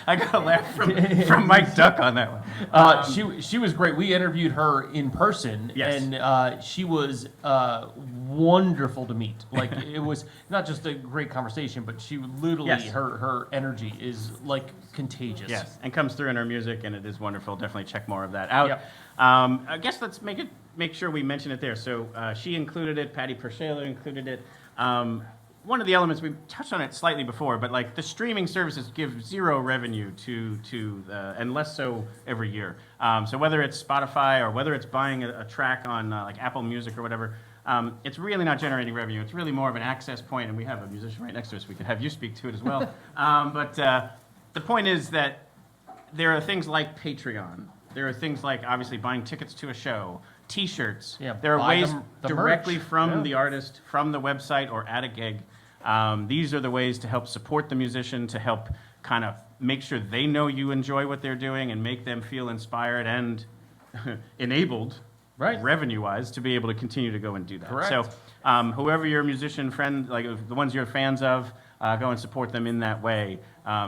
I got a laugh from Mike Duck on that one. She was great. We interviewed her in person, Yes. and she was wonderful to meet. Like, it was not just a great conversation, but she literally, Yes. her energy is like contagious. Yes, and comes through in her music, and it is wonderful. Definitely check more of that out. Yep. I guess let's make sure we mention it there. So she included it. PerShayla included it. One of the elements, we touched on it slightly before, but like the streaming services give zero revenue to and less so every year. So whether it's Spotify or whether it's buying a track on like Apple Music or whatever, it's really not generating revenue. It's really more of an access point, and we have a musician right next to us. We could have you speak to it as well. But the point is that there are things like Patreon. There are things like obviously buying tickets to a show, T-shirts. Yeah, there are buy ways the directly merch. from Yeah. the artist, from the website, or at a gig. These are the ways to help support the musician, to help kind of make sure they know you enjoy what they're doing and make them feel inspired and enabled, right, revenue-wise, to be able to continue to go and do that. Correct. So whoever your musician friend, like the ones you're fans of, go and support them in that way,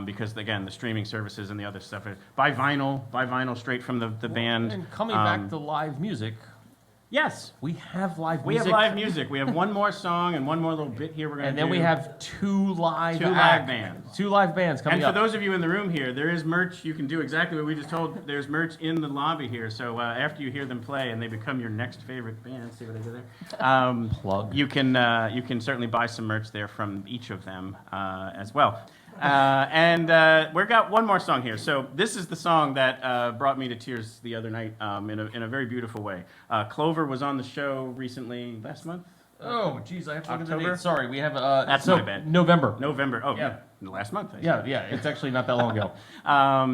because again, the streaming services and the other stuff. Buy vinyl straight from the band. And coming back to live music. Yes, we have live we music. have live music. We have one more song and one more little bit here we're going to do. And then we have two live bands. Two live bands coming up. up. And for those of you in the room here, there is merch. You can do exactly what we just told. There's merch in the lobby here. So after you hear them play and they become your next favorite band, see what I did there? Plug. You can certainly buy some merch there from each of them as well. And we've got one more song here. So this is the song that brought me to tears the other night in a very beautiful way. CLOVER was on the show recently last month. Oh, geez, I have to look at the October? date. Sorry, we have That's my bad. November. Oh, Yeah. Last month. Yeah, it's actually not that long ago.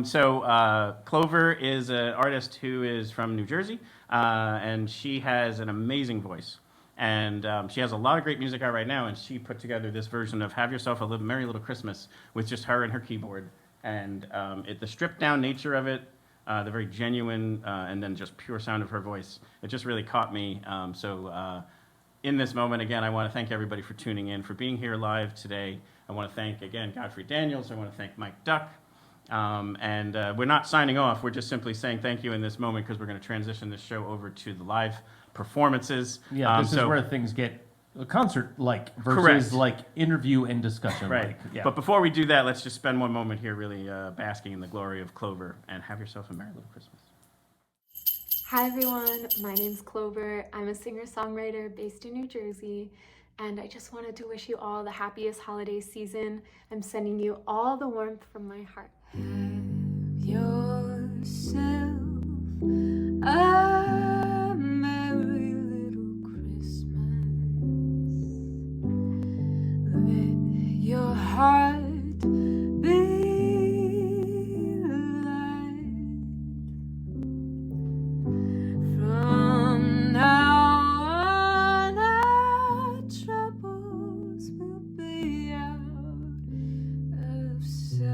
So CLOVER is an artist who is from New Jersey, and she has an amazing voice. And she has a lot of great music out right now, and she put together this version of Have Yourself a Merry Little Christmas with just her and her keyboard. And the stripped-down nature of it, the very genuine and then just pure sound of her voice, it just really caught me. In this moment, again, I want to thank everybody for tuning in, for being here live today. I want to thank, again, Godfrey Daniels. I want to thank Mike Duck. And we're not signing off. We're just simply saying thank you in this moment because we're going to transition this show over to the live performances. Yeah, this is where things get concert-like versus Correct. like interview and discussion. Right. Like, yeah. But before we do that, let's just spend one moment here really basking in the glory of CLOVER and have yourself a Merry Little Christmas. Hi everyone, my name's Clover. I'm a singer-songwriter based in New Jersey, and I just wanted to wish you all the happiest holiday season. I'm sending you all the warmth from my heart. Yourself a merry little Christmas. Let your heart be light. From now on, our troubles will be out of sight.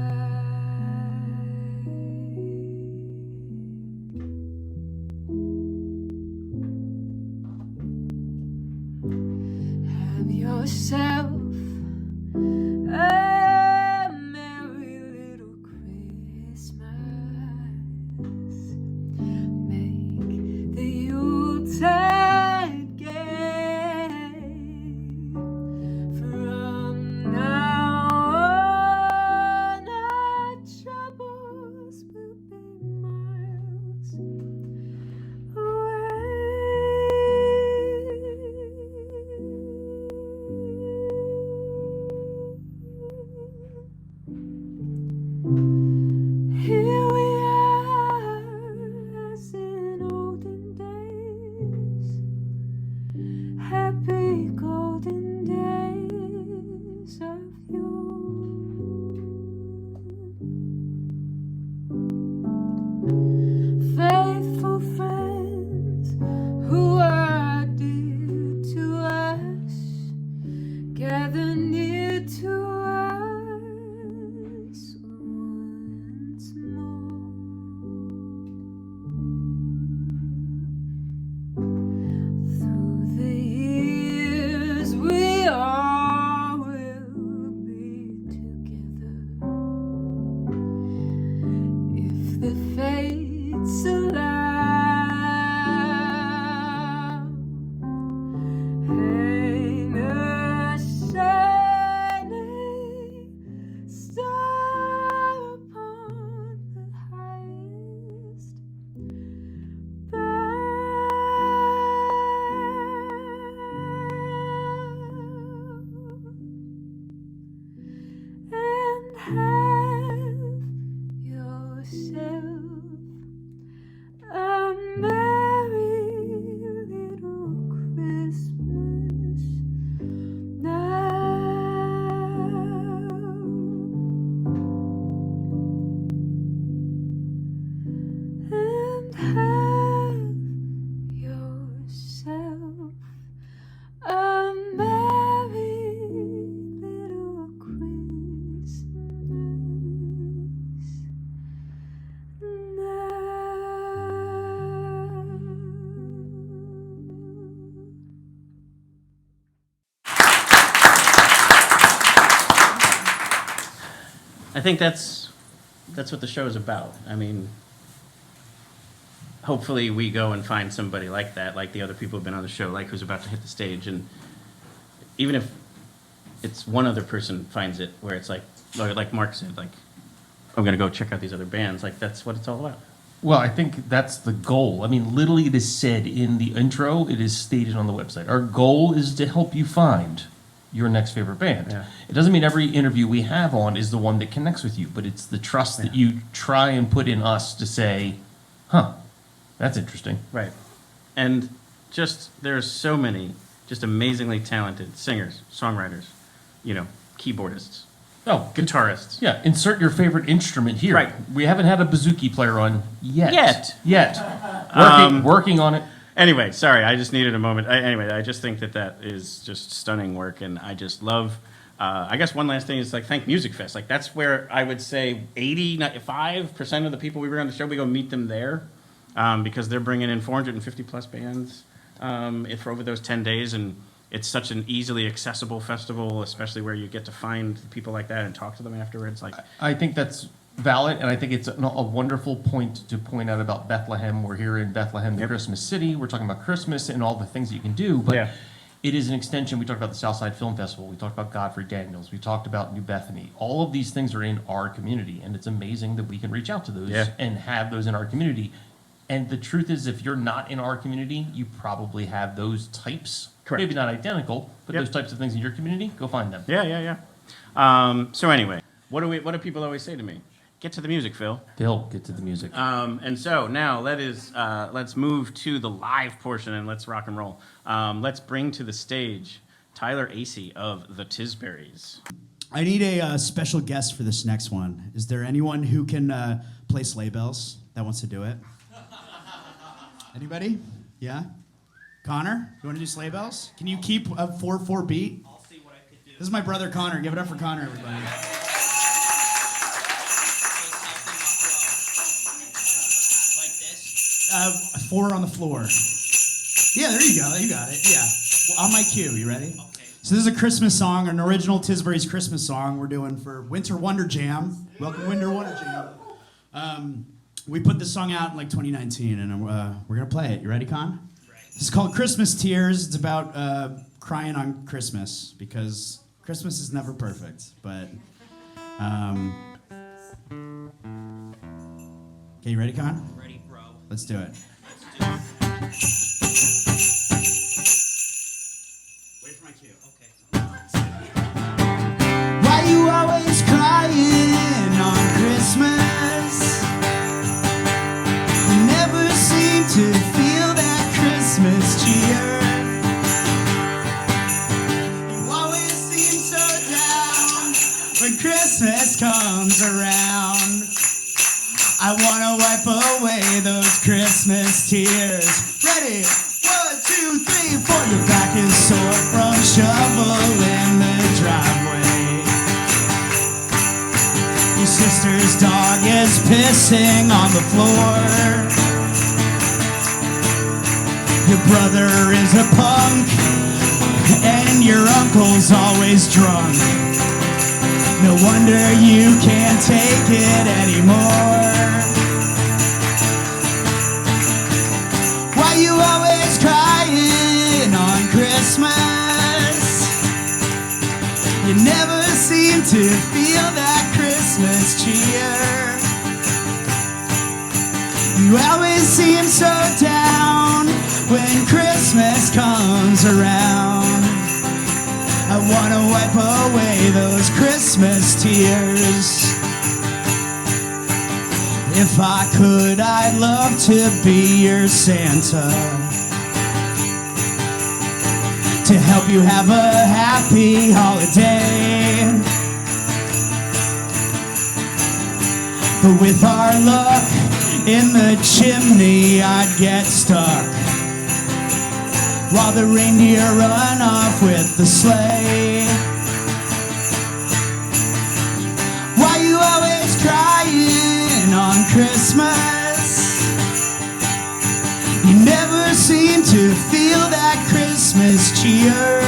to us once more. Through the years we all will be together, if the fates allow. Hang a shining star upon the highest bough, and have yourself a merry little Christmas now. And have yourself a merry little Christmas I think that's what the show is about. I mean, hopefully we go and find somebody like that, like the other people who've been on the show, like who's about to hit the stage. And even if it's one other person finds it, where it's like Mark said, like, I'm going to go check out these other bands. Like, that's what it's all about. Well, I think that's the goal. I mean, literally it is said in the intro, it is stated on the website. Our goal is to help you find your next favorite band. Yeah. It doesn't mean every interview we have on is the one that connects with you, but it's the trust that you try and put in us to say, huh, that's interesting. Right. And just, there's so many just amazingly talented singers, songwriters, keyboardists, guitarists. Yeah, insert your favorite instrument here. Right. We haven't had a bouzouki player on yet. Working on it. Anyway, sorry, I just needed a moment. I just think that is just stunning work, and I just love. I guess one last thing is Thank Music Fest. Like, that's where I would say 85% of the people we bring on the show, we go meet them there, because they're bringing in 450 plus bands for over those 10 days, and it's such an easily accessible festival, especially where you get to find people like that and talk to them afterwards. Like, I think that's valid, and I think it's a wonderful point to point out about Bethlehem. We're here in Bethlehem, the Christmas city. We're talking about Christmas and all the things that you can do, but it is an extension. We talked about the Southside Film Festival. We talked about Godfrey Daniels. We talked about New Bethany. All of these things are in our community, and it's amazing that we can reach out to those and have those in our community. And the truth is, if you're not in our community, you probably have those types. Correct. Maybe not identical, but those types of things in your community. Go find them. Yeah. So anyway, what do people always say to me? Get to the music, Phil. Phil, get to the music. And so now let's move to the live portion and let's rock and roll. Let's bring to the stage Tyler Asay of the Tisburys. I need a special guest for this next one. Is there anyone who can play sleigh bells that wants to do it? Anybody? Yeah? Connor, you want to do sleigh bells? Can you keep a 4/4 beat? I'll see what I can do. This is my brother Connor. Give it up for Connor, everybody. Like this? 4 on the floor. Yeah, there you go. You got it. Yeah. Well, on my cue. You ready? Okay. So this is a Christmas song, an original Tisburys Christmas song we're doing for Winter Wonder Jam. Welcome, Winter Wonder Jam. We put this song out in 2019, and we're going to play it. You ready, Con? Right. This is called Christmas Tears. It's about crying on Christmas, because Christmas is never perfect. But, okay, you ready, Con? Ready, bro. Let's do it. Wait for my cue. Okay. Why you always crying on Christmas? To feel that Christmas cheer. You always seem so down when Christmas comes around. I wanna wipe away those Christmas tears. Ready? 1, 2, 3, 4. Your back is sore from shoveling the driveway. sister's dog is pissing on the floor. Your brother is a punk, and your uncle's always drunk. No wonder you can't take it anymore. Why you always crying on Christmas? You never seem to feel that Christmas cheer. You always seem so down when Christmas comes around. I wanna wipe away those Christmas tears. If I could, I'd love to be your Santa, to help you have a happy holiday. But with our luck, in the chimney I'd get stuck, while the reindeer run off with the sleigh. Why you always crying on Christmas? You never seem to feel that Christmas cheer.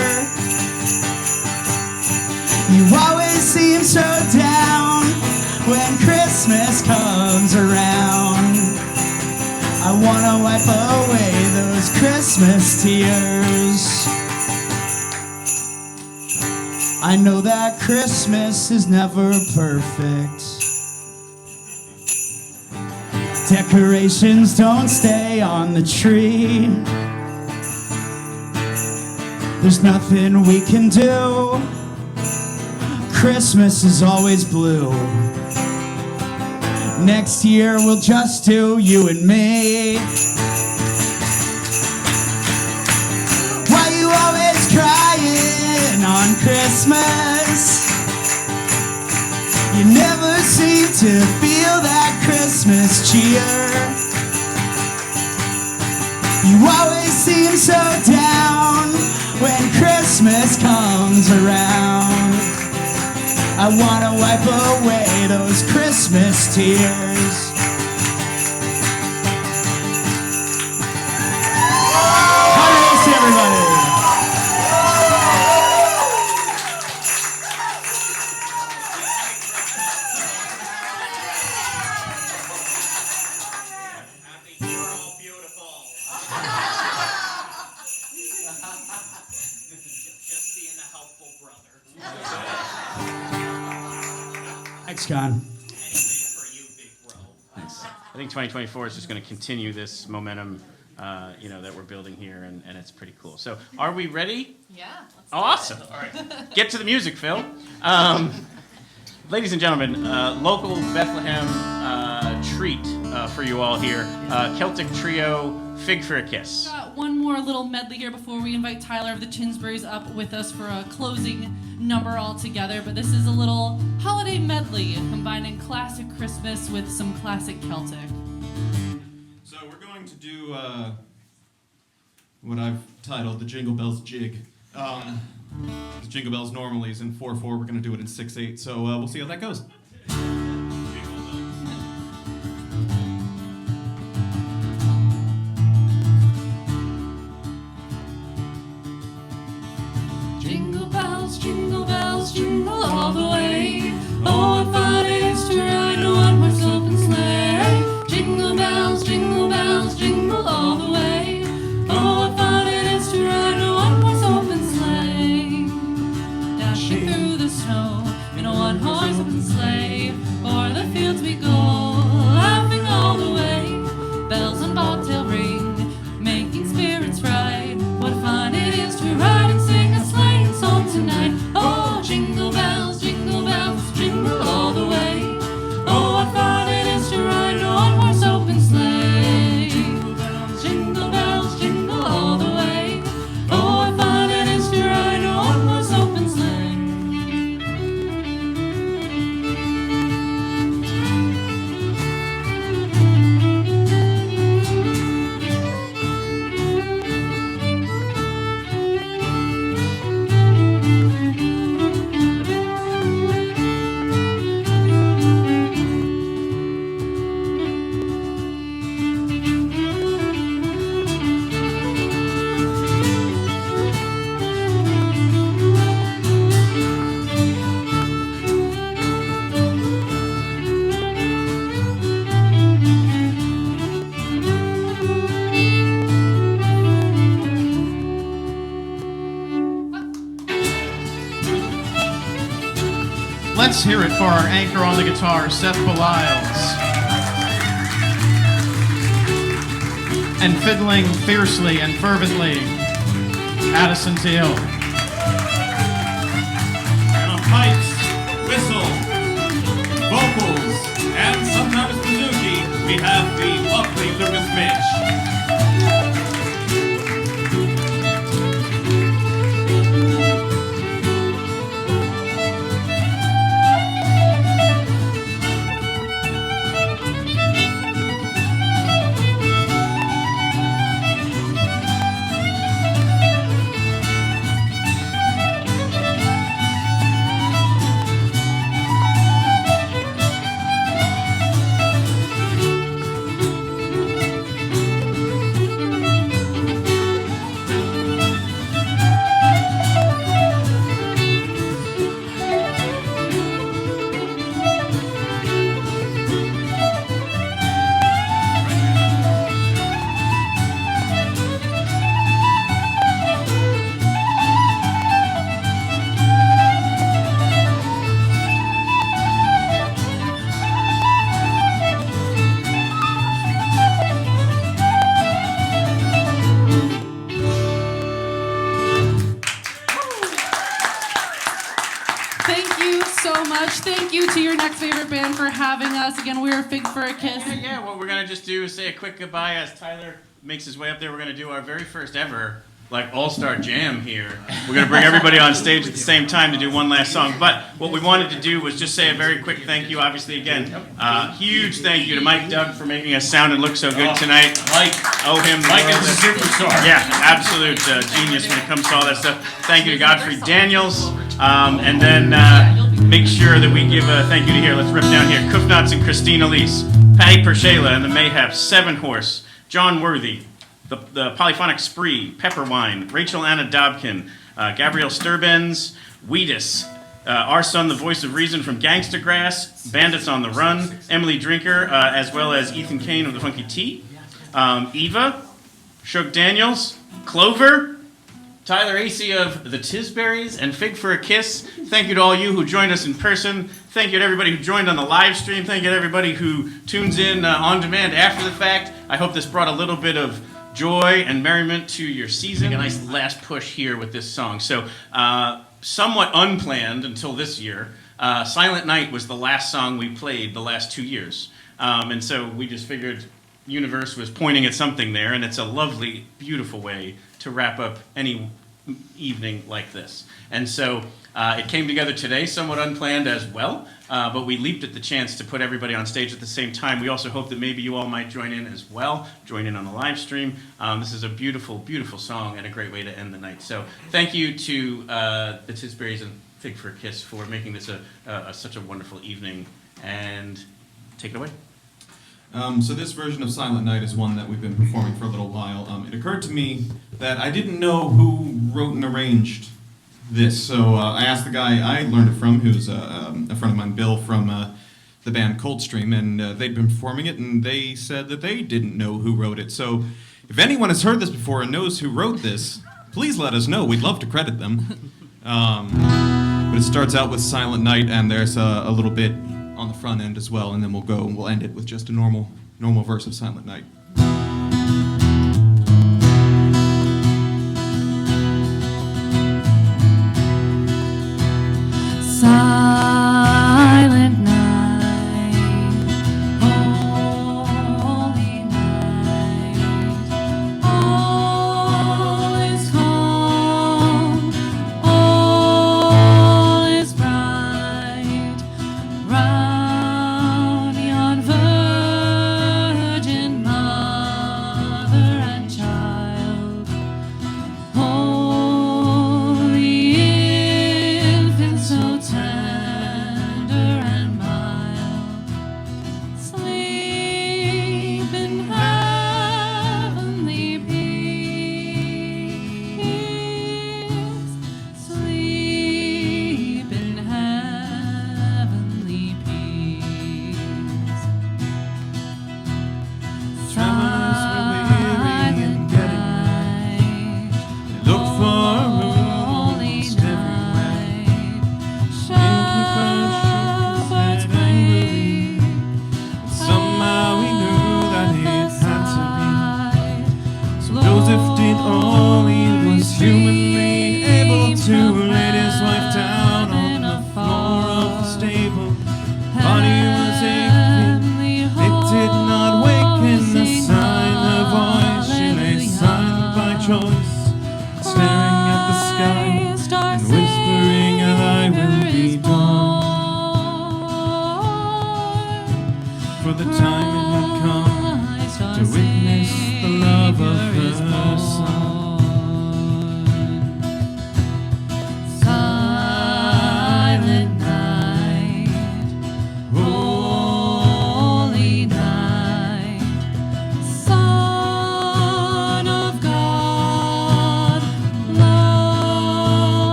You always seem so down when Christmas comes around. I wanna wipe away those Christmas tears. I know that Christmas is never perfect. Decorations don't stay on the tree. There's nothing we can do. Christmas is always blue. Next year we'll just do you and me. Why you always crying on Christmas? You never seem to feel that Christmas cheer. You always seem so down when Christmas comes around. I wanna wipe away those Christmas tears. Holidays to everybody. Thanks, Con. I think 2024 is just going to continue this momentum, that we're building here, and it's pretty cool. So, are we ready? Yeah. Awesome. All right. Get to the music, Phil. Ladies and gentlemen, local Bethlehem treat for you all here. Celtic trio, Fig for a Kiss. One more little medley here before we invite Tyler of the Tisburys up with us for a closing number all together. But this is a little holiday medley combining classic Christmas with some classic Celtic. So we're going to do what I've titled the Jingle Bells Jig. Jingle Bells normally is in 4/4. We're going to do it in 6/8. So we'll see how that goes. Jingle bells, jingle all the way. Oh, what fun it is to ride in a one-horse open sleigh. Jingle bells, jingle all the way. Oh, what fun it is to ride in a one-horse open sleigh. Dashing through the snow in a one-horse open sleigh. Let's hear it for our anchor on the guitar, Seth Beliles. And fiddling fiercely and fervently, Addison Teal. And on pipes, whistle, vocals, and sometimes bouzouki, we have the lovely Lucas Mitch. Again, we are Fig for a Kiss. Yeah, what we're going to just do is say a quick goodbye as Tyler makes his way up there. We're going to do our very first ever All-Star Jam here. We're going to bring everybody on stage at the same time to do one last song. But what we wanted to do was just say a very quick thank you. Obviously, again, huge thank you to Mike Doug for making us sound and look so good tonight. Mike. Owe him. Mike is a superstar. Yeah, absolute genius when it comes to all that stuff. Thank you to Godfrey Daniels. And then make sure that we give a thank you to here. Let's rip down here. Knotz and Christine Elise, Patty PerShayla and the Mayhaps, Seven Horse, Jon Worthy, the Polyphonic Spree, Pepperwine, Rachel Anna Dobken, Gabrielle Sterbenz, Wheatus, our son, the voice of reason from Gangstagrass, Bandits on the Run, Emily Drinker, as well as Ethan Cain of the Funky Tea, Eva, Shug Daniels, Clover, Tyler Asay of the Tisburys, and Fig for a Kiss. Thank you to all you who joined us in person. Thank you to everybody who joined on the live stream. Thank you to everybody who tunes in on demand after the fact. I hope this brought a little bit of joy and merriment to your season. A nice last push here with this song. So, somewhat unplanned until this year, Silent Night was the last song we played the last 2 years. And so we just figured Universe was pointing at something there, and it's a lovely, beautiful way to wrap up any evening like this. And so it came together today, somewhat unplanned as well, but we leaped at the chance to put everybody on stage at the same time. We also hope that maybe you all might join in as well, join in on the live stream. This is a beautiful, beautiful song and a great way to end the night. So thank you to the Tisburys and Fig for a Kiss for making this such a wonderful evening, and take it away. So this version of Silent Night is one that we've been performing for a little while. It occurred to me that I didn't know who wrote and arranged this, so I asked the guy I learned it from, who's a friend of mine, Bill, from the band Coldstream, and they'd been performing it, and they said that they didn't know who wrote it. So if anyone has heard this before and knows who wrote this, please let us know. We'd love to credit them. But it starts out with Silent Night, and there's a little bit on the front end as well, and then we'll end it with just a normal verse of Silent Night. Silent night, holy night, all is calm, all is bright, round yon virgin mount.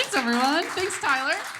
Thanks, everyone. Thanks, Tyler.